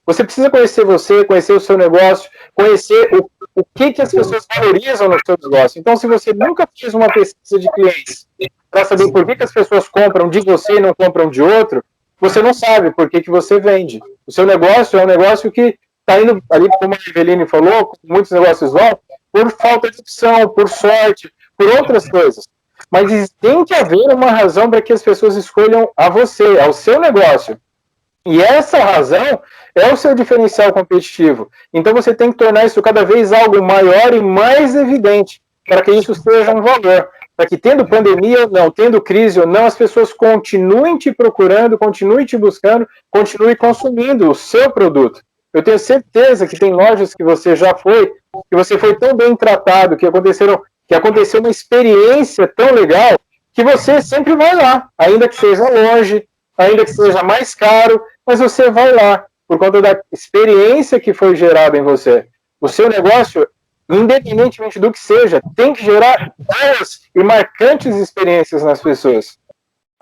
Você precisa conhecer você, conhecer o seu negócio, conhecer o que as pessoas valorizam no seu negócio. Então, se você nunca fez uma pesquisa de clientes para saber por que as pessoas compram de você e não compram de outro, você não sabe por que você vende. O seu negócio é um negócio que está indo ali, como a Eveline falou, muitos negócios vão, por falta de opção, por sorte, por outras coisas. Mas tem que haver uma razão para que as pessoas escolham a você, ao seu negócio. E essa razão é o seu diferencial competitivo. Então você tem que tornar isso cada vez algo maior e mais evidente, para que isso seja um valor. Para que, tendo pandemia ou não, tendo crise ou não, as pessoas continuem te procurando, continuem te buscando, continuem consumindo o seu produto. Eu tenho certeza que tem lojas que você já foi, que você foi tão bem tratado, que aconteceu uma experiência tão legal, que você sempre vai lá, ainda que seja longe, ainda que seja mais caro, mas você vai lá, por conta da experiência que foi gerada em você. O seu negócio, independentemente do que seja, tem que gerar boas e marcantes experiências nas pessoas.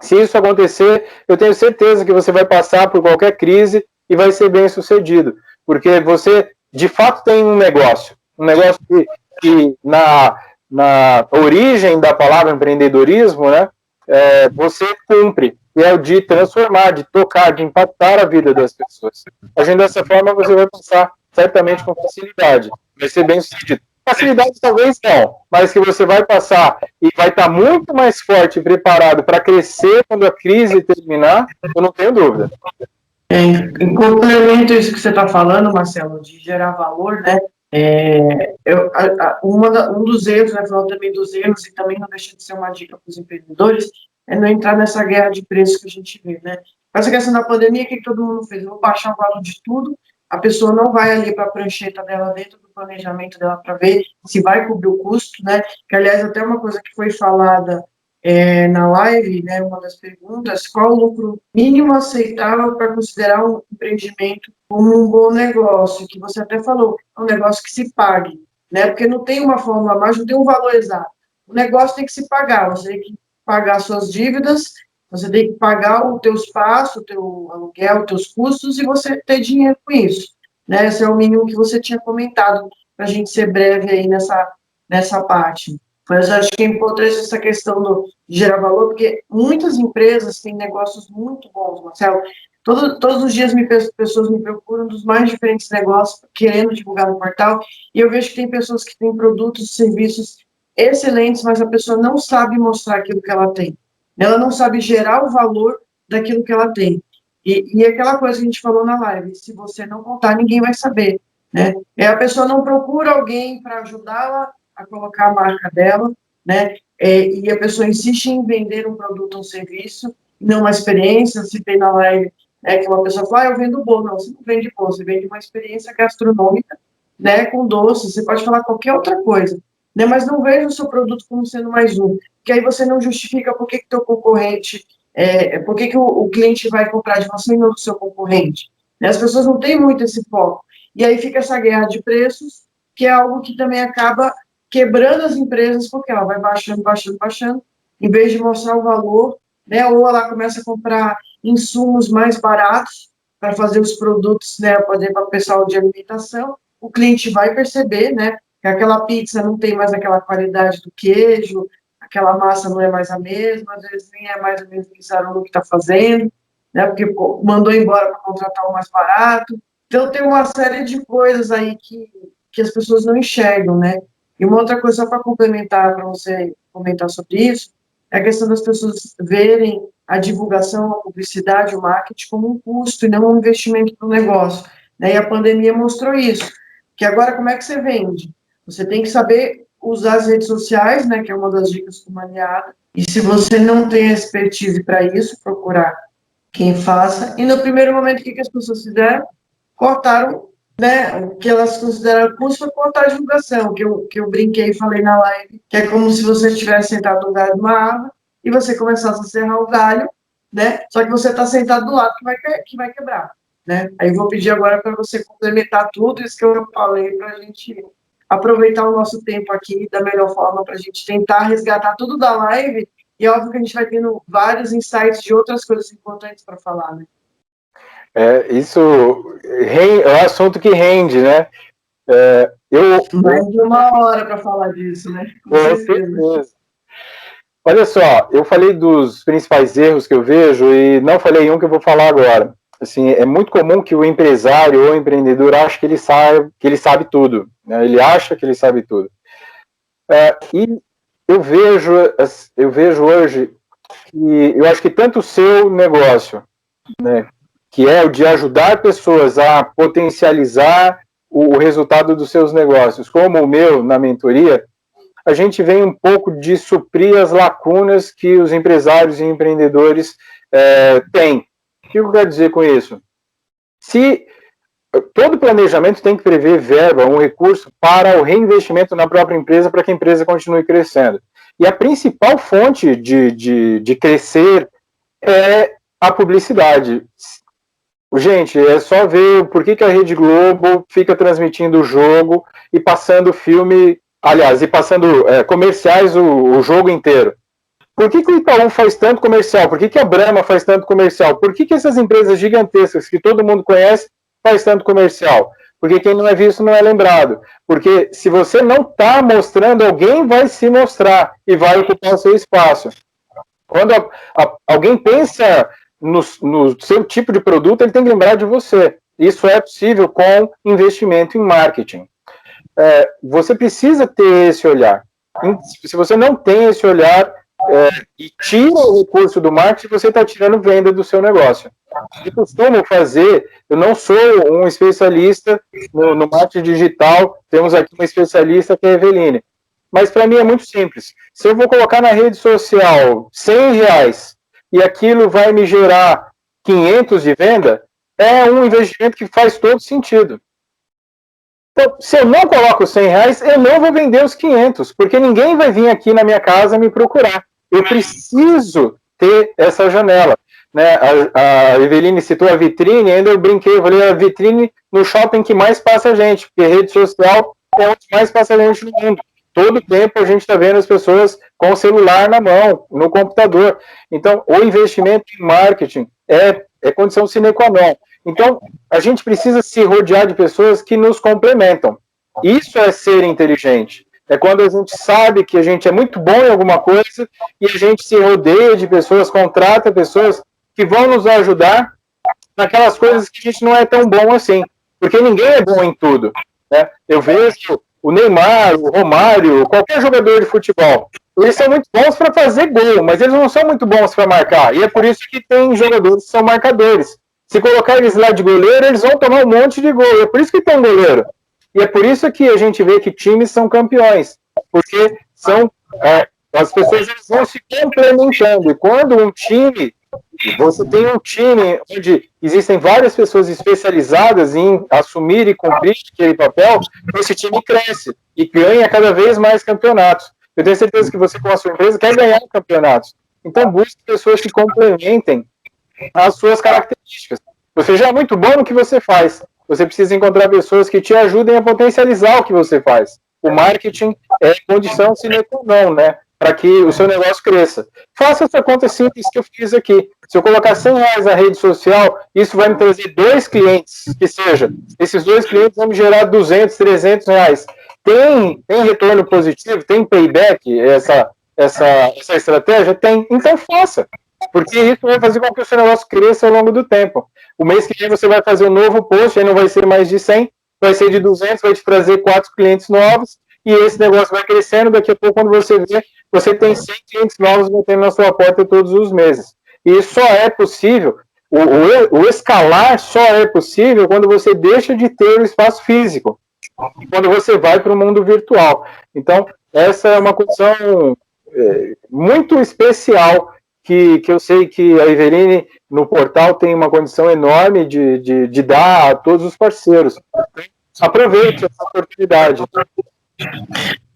Se isso acontecer, eu tenho certeza que você vai passar por qualquer crise e vai ser bem sucedido, porque você, de fato, tem um negócio que na origem da palavra empreendedorismo, né, você cumpre, que é o de transformar, de tocar, de impactar a vida das pessoas. Agindo dessa forma, você vai passar certamente com facilidade, vai ser bem sucedido. Facilidade talvez não, mas que você vai passar e vai estar muito mais forte e preparado para crescer quando a crise terminar, eu não tenho dúvida. Em complemento a isso que você está falando, Marcelo, de gerar valor, né? Um dos erros, né, falando também dos erros, e também não deixa de ser uma dica para os empreendedores, é não entrar nessa guerra de preços que a gente vê, né? Essa questão da pandemia, o que todo mundo fez? Eu vou baixar o valor de tudo, a pessoa não vai ali para a prancheta dela, dentro do planejamento dela, para ver se vai cobrir o custo, né? Que, aliás, até uma coisa que foi falada na live, né, uma das perguntas, qual o lucro mínimo aceitável para considerar um empreendimento como um bom negócio, que você até falou, é um negócio que se pague, né, porque não tem uma fórmula mágica, não tem um valor exato. O negócio tem que se pagar, você tem que pagar suas dívidas, você tem que pagar o teu espaço, o teu aluguel, os teus custos, e você ter dinheiro com isso, né, esse é o mínimo que você tinha comentado, para a gente ser breve aí nessa parte. Mas acho que é importante essa questão de gerar valor, porque muitas empresas têm negócios muito bons, Marcelo. Todos os dias pessoas me procuram dos mais diferentes negócios, querendo divulgar no portal, e eu vejo que tem pessoas que têm produtos, serviços excelentes, mas a pessoa não sabe mostrar aquilo que ela tem. Ela não sabe gerar o valor daquilo que ela tem. E aquela coisa que a gente falou na live, se você não contar, ninguém vai saber, né? A pessoa não procura alguém para ajudá-la a colocar a marca dela, né? E a pessoa insiste em vender um produto ou um serviço, não uma experiência. Se tem na live que uma pessoa fala, eu vendo bolo. Não, você não vende bolo, você vende uma experiência gastronômica, né, com doce, você pode falar qualquer outra coisa, né, mas não veja o seu produto como sendo mais um, porque aí você não justifica por que teu concorrente, por que o cliente vai comprar de você e não do seu concorrente. Né? As pessoas não têm muito esse foco, e aí fica essa guerra de preços, que é algo que também acaba quebrando as empresas, porque ela vai baixando, baixando, baixando, em vez de mostrar o valor, né, ou ela começa a comprar insumos mais baratos para fazer os produtos, né, para o pessoal de alimentação, o cliente vai perceber, né, que aquela pizza não tem mais aquela qualidade do queijo, aquela massa não é mais a mesma, às vezes nem é mais o mesmo pizzarolo que está fazendo, né, porque mandou embora para contratar o mais barato. Então, tem uma série de coisas aí que as pessoas não enxergam, né? E uma outra coisa, só para complementar, para você comentar sobre isso, é a questão das pessoas verem a divulgação, a publicidade, o marketing como um custo e não um investimento para o negócio. Né? E a pandemia mostrou isso. Que agora, como é que você vende? Você tem que saber usar as redes sociais, né, que é uma das dicas do Maniada, e se você não tem expertise para isso, procurar quem faça. E no primeiro momento, o que as pessoas fizeram? Cortaram, né, o que elas consideraram custo foi cortar a divulgação, que eu brinquei e falei na live, que é como se você estivesse sentado no galho de uma árvore e você começasse a serrar o galho, né, só que você está sentado do lado que vai quebrar, né. Aí eu vou pedir agora para você complementar tudo isso que eu falei, para a gente aproveitar o nosso tempo aqui da melhor forma, para a gente tentar resgatar tudo da live, e é óbvio que a gente vai tendo vários insights de outras coisas importantes para falar, né. Isso é um assunto que rende, né? Mais de uma hora para falar disso, né? Com certeza. Olha só, eu falei dos principais erros que eu vejo e não falei um que eu vou falar agora. Assim, é muito comum que o empresário ou o empreendedor ache que ele sabe tudo, né? Ele acha que ele sabe tudo. E eu vejo hoje que eu acho que tanto o seu negócio, né, que é o de ajudar pessoas a potencializar o resultado dos seus negócios, como o meu na mentoria, a gente vem um pouco de suprir as lacunas que os empresários e empreendedores têm. O que eu quero dizer com isso? Se todo planejamento tem que prever verba, um recurso para o reinvestimento na própria empresa para que a empresa continue crescendo. E a principal fonte de crescer é a publicidade. Gente, é só ver por que a Rede Globo fica transmitindo o jogo e passando filme, aliás, e passando comerciais o jogo inteiro. Por que o Itaú faz tanto comercial? Por que a Brahma faz tanto comercial? Por que essas empresas gigantescas que todo mundo conhece faz tanto comercial? Porque quem não é visto não é lembrado. Porque se você não está mostrando, alguém vai se mostrar e vai ocupar o seu espaço. Quando alguém pensa no seu tipo de produto, ele tem que lembrar de você. Isso é possível com investimento em marketing. Você precisa ter esse olhar. Se você não tem esse olhar e tira o recurso do marketing, você está tirando venda do seu negócio. Eu costumo fazer, eu não sou um especialista no marketing digital, temos aqui uma especialista que é a Eveline. Mas para mim é muito simples. Se eu vou colocar na rede social R$100 e aquilo vai me gerar 500 de venda, é um investimento que faz todo sentido. Então, se eu não coloco R$100, eu não vou vender os 500, porque ninguém vai vir aqui na minha casa me procurar. eu preciso ter essa janela. Né? A Eveline citou a vitrine, ainda eu brinquei, eu falei a vitrine no shopping que mais passa gente, porque rede social é onde mais passa gente no mundo. Todo tempo a gente está vendo as pessoas com o celular na mão, no computador. Então, o investimento em marketing é condição sine qua non. Então, a gente precisa se rodear de pessoas que nos complementam. Isso é ser inteligente. É quando a gente sabe que a gente é muito bom em alguma coisa e a gente se rodeia de pessoas, contrata pessoas que vão nos ajudar naquelas coisas que a gente não é tão bom assim. Porque ninguém é bom em tudo. Né? Eu vejo o Neymar, o Romário, qualquer jogador de futebol. Eles são muito bons para fazer gol, mas eles não são muito bons para marcar. E é por isso que tem jogadores que são marcadores. Se colocar eles lá de goleiro, eles vão tomar um monte de gol. É por isso que tem goleiro. E é por isso que a gente vê que times são campeões. Porque são as pessoas vão se complementando. E quando um time, você tem um time onde existem várias pessoas especializadas em assumir e cumprir aquele papel, esse time cresce e ganha cada vez mais campeonatos. Eu tenho certeza que você, com a sua empresa, quer ganhar campeonatos. Então, busque pessoas que complementem as suas características. Você já é muito bom no que você faz. Você precisa encontrar pessoas que te ajudem a potencializar o que você faz. O marketing é condição sine qua non, né? Para que o seu negócio cresça. Faça essa conta simples que eu fiz aqui. Se eu colocar R$100 na rede social, isso vai me trazer 2 clientes, que seja. Esses 2 clientes vão me gerar R$200, R$300. Tem retorno positivo? Tem payback essa estratégia? Tem. Então faça. Porque isso vai fazer com que o seu negócio cresça ao longo do tempo. O mês que vem você vai fazer um novo post, aí não vai ser mais de 100, vai ser de 200, vai te trazer 4 clientes novos, e esse negócio vai crescendo. Daqui a pouco, quando você vê, você tem 100 clientes novos batendo na sua porta todos os meses. E isso só é possível, o escalar só é possível quando você deixa de ter o espaço físico, e quando você vai para o mundo virtual. Então, essa é uma condição muito especial que eu sei que a Eveline, no portal, tem uma condição enorme de dar a todos os parceiros. Aproveite essa oportunidade.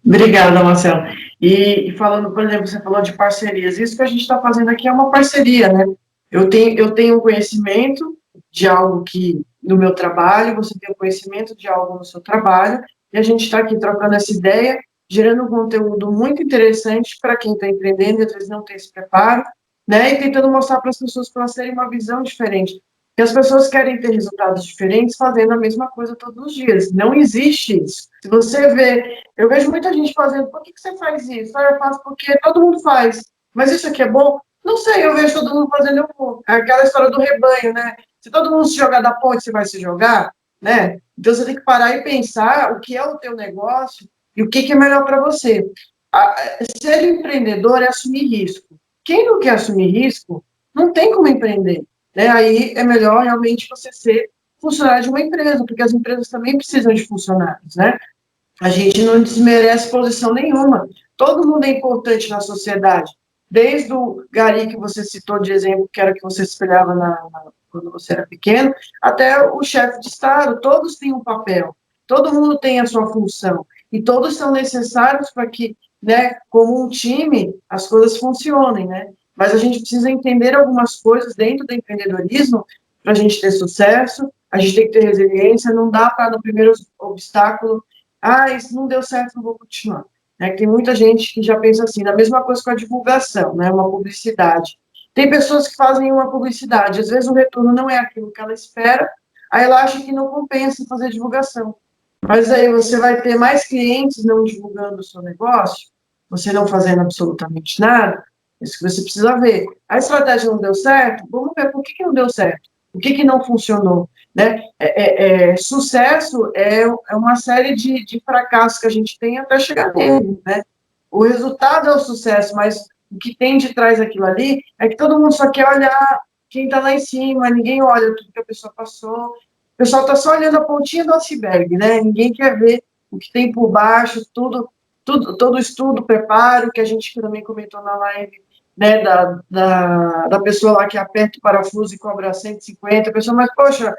Obrigada, Marcelo. E falando, por exemplo, você falou de parcerias, isso que a gente está fazendo aqui é uma parceria, né? Eu tenho um conhecimento de algo que no meu trabalho, você tem um conhecimento de algo no seu trabalho, e a gente está aqui trocando essa ideia, gerando um conteúdo muito interessante para quem está empreendendo e às vezes não tem esse preparo, né? E tentando mostrar para as pessoas para elas terem uma visão diferente. Porque as pessoas querem ter resultados diferentes fazendo a mesma coisa todos os dias. Não existe isso. Se você vê, eu vejo muita gente fazendo, por que você faz isso? Eu faço porque todo mundo faz. Mas isso aqui é bom? Não sei, eu vejo todo mundo fazendo, eu vou. É aquela história do rebanho, né? Se todo mundo se jogar da ponte, você vai se jogar, né? Então você tem que parar e pensar o que é o teu negócio e o que é melhor para você. Ser empreendedor é assumir risco. Quem não quer assumir risco, não tem como empreender. Né? Aí é melhor realmente você ser funcionário de uma empresa, porque as empresas também precisam de funcionários, né? A gente não desmerece posição nenhuma. Todo mundo é importante na sociedade. Desde o Gari, que você citou de exemplo, que era que você se espelhava quando você era pequeno, até o chefe de Estado, todos têm um papel, todo mundo tem a sua função, e todos são necessários para que, né, como um time, as coisas funcionem, né? Mas a gente precisa entender algumas coisas dentro do empreendedorismo para a gente ter sucesso, a gente tem que ter resiliência, não dá para, no primeiro obstáculo, isso não deu certo, não vou continuar. Tem muita gente que já pensa assim, a mesma coisa com a divulgação, né, uma publicidade. Tem pessoas que fazem uma publicidade, às vezes o retorno não é aquilo que ela espera, aí ela acha que não compensa fazer divulgação. Mas aí você vai ter mais clientes não divulgando o seu negócio, você não fazendo absolutamente nada, isso que você precisa ver. A estratégia não deu certo, vamos ver por que não deu certo, o que não funcionou. Né? Sucesso é uma série de fracassos que a gente tem até chegar nele. Né? O resultado é o sucesso, mas o que tem de trás daquilo ali é que todo mundo só quer olhar quem está lá em cima, ninguém olha tudo que a pessoa passou. O pessoal está só olhando a pontinha do iceberg, né? Ninguém quer ver o que tem por baixo, todo o estudo, preparo, que a gente também comentou na live, né, da pessoa lá que aperta o parafuso e cobra 150, a pessoa, mas, poxa,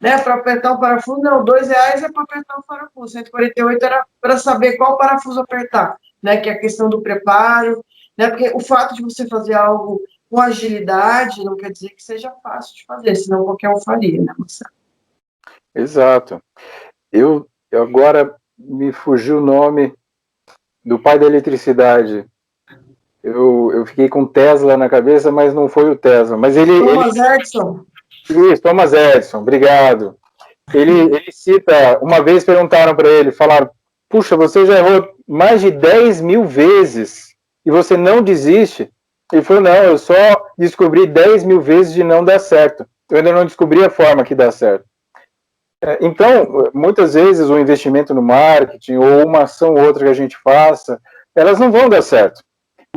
né, para apertar o parafuso, não, R$2 é para apertar o parafuso, 148 era para saber qual parafuso apertar, né, que é a questão do preparo, né? Porque o fato de você fazer algo com agilidade não quer dizer que seja fácil de fazer, senão qualquer um faria, né, Marcelo? Exato. Eu agora me fugiu o nome do pai da eletricidade. Eu fiquei com Tesla na cabeça, mas não foi o Tesla. Mas Thomas Edison. Isso, Thomas Edison, obrigado. Ele cita, uma vez perguntaram para ele, falaram, puxa, você já errou mais de 10 mil vezes e você não desiste? Ele falou, não, eu só descobri 10 mil vezes de não dar certo. Eu ainda não descobri a forma que dá certo. Então, muitas vezes o investimento no marketing ou uma ação ou outra que a gente faça, elas não vão dar certo.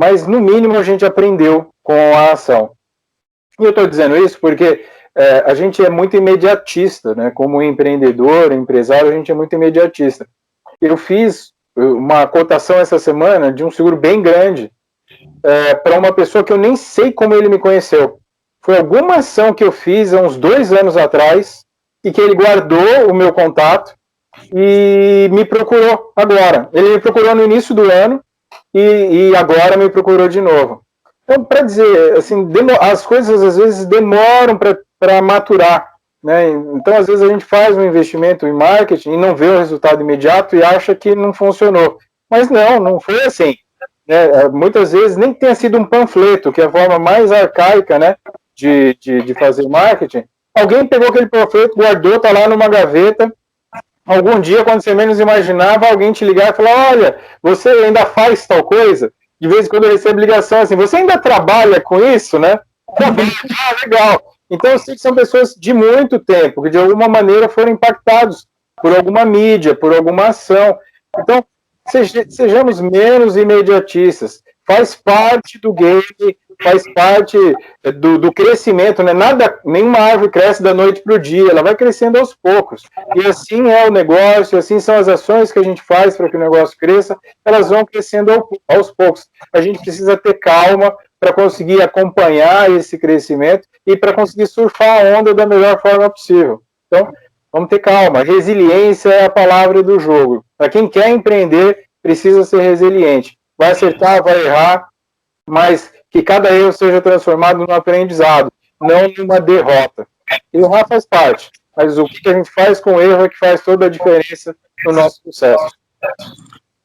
Mas, no mínimo, a gente aprendeu com a ação. E eu estou dizendo isso porque a gente é muito imediatista, né? Como empreendedor, empresário, a gente é muito imediatista. Eu fiz uma cotação essa semana de um seguro bem grande para uma pessoa que eu nem sei como ele me conheceu. Foi alguma ação que eu fiz há uns 2 anos atrás e que ele guardou o meu contato e me procurou agora. Ele me procurou no início do ano e agora me procurou de novo. Então, para dizer, assim, as coisas às vezes demoram para maturar, né? Então, às vezes a gente faz um investimento em marketing e não vê o resultado imediato e acha que não funcionou. Mas não foi assim. Né? Muitas vezes nem tenha sido um panfleto, que é a forma mais arcaica, né, de fazer marketing. Alguém pegou aquele panfleto, guardou, está lá numa gaveta. Algum dia, quando você menos imaginava, alguém te ligar e falar, olha, você ainda faz tal coisa? De vez em quando eu recebo ligação assim, você ainda trabalha com isso, né? Ah, legal. Então, eu sei que são pessoas de muito tempo, que de alguma maneira foram impactados por alguma mídia, por alguma ação. Então, sejamos menos imediatistas. Faz parte do game, faz parte do crescimento, né? Nenhuma árvore cresce da noite para o dia, ela vai crescendo aos poucos. E assim é o negócio, assim são as ações que a gente faz para que o negócio cresça, elas vão crescendo aos poucos. A gente precisa ter calma para conseguir acompanhar esse crescimento e para conseguir surfar a onda da melhor forma possível. Então, vamos ter calma. Resiliência é a palavra do jogo. Para quem quer empreender, precisa ser resiliente. Vai acertar, vai errar, mas que cada erro seja transformado num aprendizado, não numa derrota. Errar faz parte, mas o que a gente faz com o erro é que faz toda a diferença no nosso sucesso.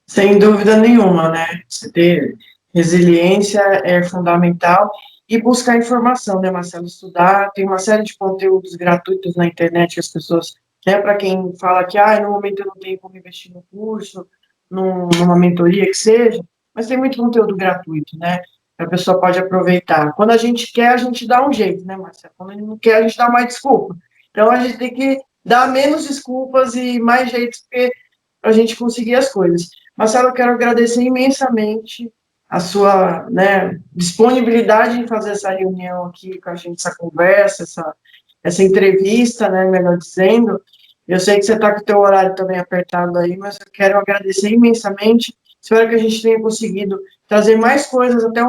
Sem dúvida nenhuma, né? Você ter resiliência é fundamental e buscar informação, né, Marcelo? Estudar, tem uma série de conteúdos gratuitos na internet que as pessoas, né, para quem fala que, no momento eu não tenho como investir no curso, numa mentoria que seja, mas tem muito conteúdo gratuito, né? A pessoa pode aproveitar. Quando a gente quer, a gente dá um jeito, né, Marcelo? Quando a gente não quer, a gente dá mais desculpa. Então, a gente tem que dar menos desculpas e mais jeitos para a gente conseguir as coisas. Marcelo, eu quero agradecer imensamente a sua, né, disponibilidade em fazer essa reunião aqui com a gente, essa conversa, essa entrevista, né, melhor dizendo. Eu sei que você está com o teu horário também apertado aí, mas eu quero agradecer imensamente. Espero que a gente tenha conseguido trazer mais coisas, até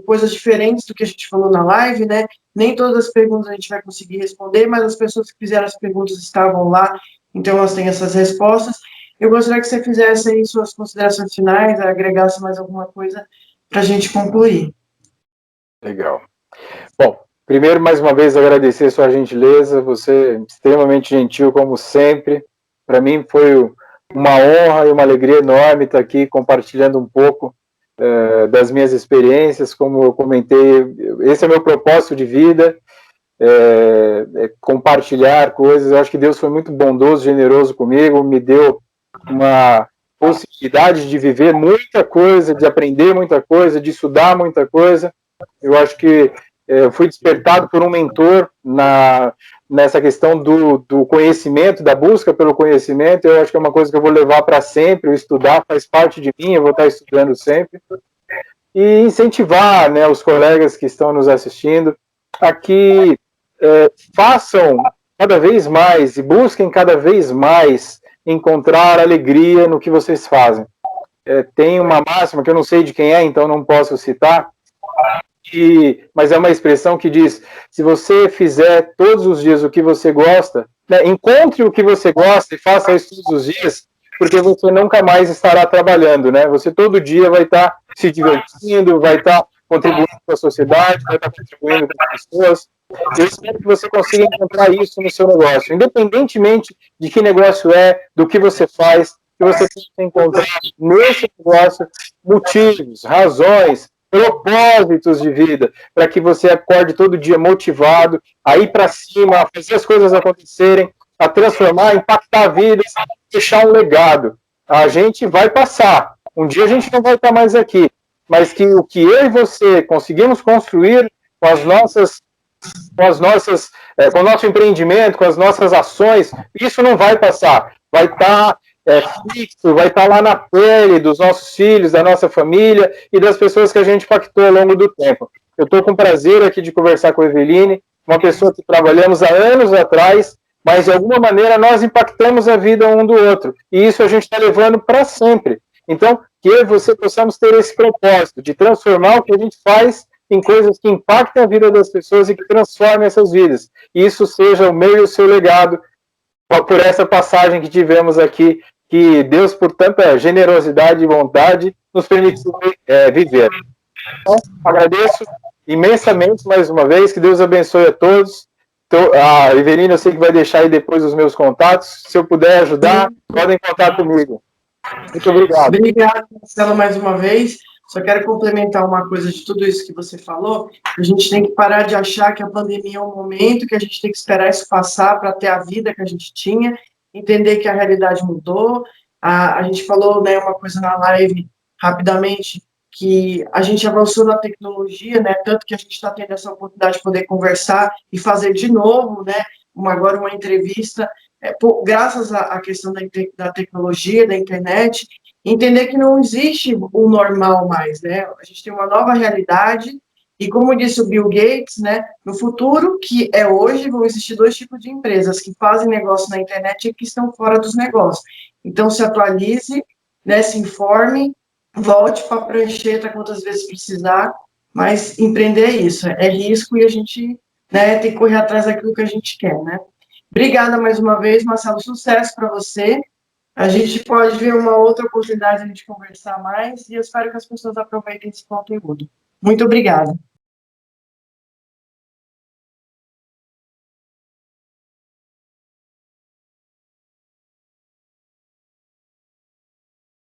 coisas diferentes do que a gente falou na live, né? Nem todas as perguntas a gente vai conseguir responder, mas as pessoas que fizeram as perguntas estavam lá, então elas têm essas respostas. Eu gostaria que você fizesse aí suas considerações finais, agregasse mais alguma coisa para a gente concluir. Legal. Bom, primeiro, mais uma vez, agradecer a sua gentileza, você é extremamente gentil, como sempre. Para mim foi uma honra e uma alegria enorme estar aqui compartilhando um pouco das minhas experiências. Como eu comentei, esse é meu propósito de vida, compartilhar coisas. Eu acho que Deus foi muito bondoso, generoso comigo, me deu uma possibilidade de viver muita coisa, de aprender muita coisa, de estudar muita coisa. Eu acho que eu fui despertado por um mentor nessa questão do conhecimento, da busca pelo conhecimento. Eu acho que é uma coisa que eu vou levar para sempre. O estudar faz parte de mim, eu vou estar estudando sempre. E incentivar, né, os colegas que estão nos assistindo a que façam cada vez mais e busquem cada vez mais encontrar alegria no que vocês fazem. Tem uma máxima que eu não sei de quem é, então não posso citar, mas é uma expressão que diz: se você fizer todos os dias o que você gosta, né, encontre o que você gosta e faça isso todos os dias, porque você nunca mais estará trabalhando, né? Você todo dia vai estar se divertindo, vai estar contribuindo com a sociedade, vai estar contribuindo com as pessoas. Eu espero que você consiga encontrar isso no seu negócio, independentemente de que negócio é, do que você faz, que você possa encontrar nesse negócio motivos, razões, propósitos de vida, para que você acorde todo dia motivado, a ir para cima, a fazer as coisas acontecerem, a transformar, a impactar vidas, deixar um legado. A gente vai passar, um dia a gente não vai estar mais aqui, mas que o que eu e você conseguimos construir com com o nosso empreendimento, com as nossas ações, isso não vai passar, vai estar fixo, vai estar lá na pele dos nossos filhos, da nossa família e das pessoas que a gente impactou ao longo do tempo. Eu estou com prazer aqui de conversar com a Eveline, uma pessoa que trabalhamos há anos atrás, mas de alguma maneira nós impactamos a vida um do outro, e isso a gente está levando para sempre. Então, que eu e você possamos ter esse propósito de transformar o que a gente faz em coisas que impactem a vida das pessoas e que transformem essas vidas. E isso seja o meu e o seu legado por essa passagem que tivemos aqui, que Deus, por tanta generosidade e vontade, nos permitiu viver. Então, agradeço imensamente mais uma vez, que Deus abençoe a todos. A Eveline, eu sei que vai deixar aí depois os meus contatos. Se eu puder ajudar, podem contar comigo. Muito obrigado. Obrigado, Marcelo, mais uma vez. Só quero complementar uma coisa de tudo isso que você falou. A gente tem que parar de achar que a pandemia é um momento, que a gente tem que esperar isso passar para ter a vida que a gente tinha, entender que a realidade mudou. A gente falou, né, uma coisa na live, rapidamente, que a gente avançou na tecnologia, né, tanto que a gente está tendo essa oportunidade de poder conversar e fazer de novo, né, agora uma entrevista, graças à questão da tecnologia, da internet, entender que não existe o normal mais, né? A gente tem uma nova realidade e, como disse o Bill Gates, né, no futuro, que é hoje, vão existir dois tipos de empresas, que fazem negócio na internet e que estão fora dos negócios. Então, se atualize, né, se informe, volte para a prancheta quantas vezes precisar, mas empreender é isso, é risco e a gente, né, tem que correr atrás daquilo que a gente quer, né? Obrigada mais uma vez, Marcelo, sucesso para você. A gente pode ver uma outra oportunidade de a gente conversar mais e eu espero que as pessoas aproveitem esse conteúdo. Muito obrigada.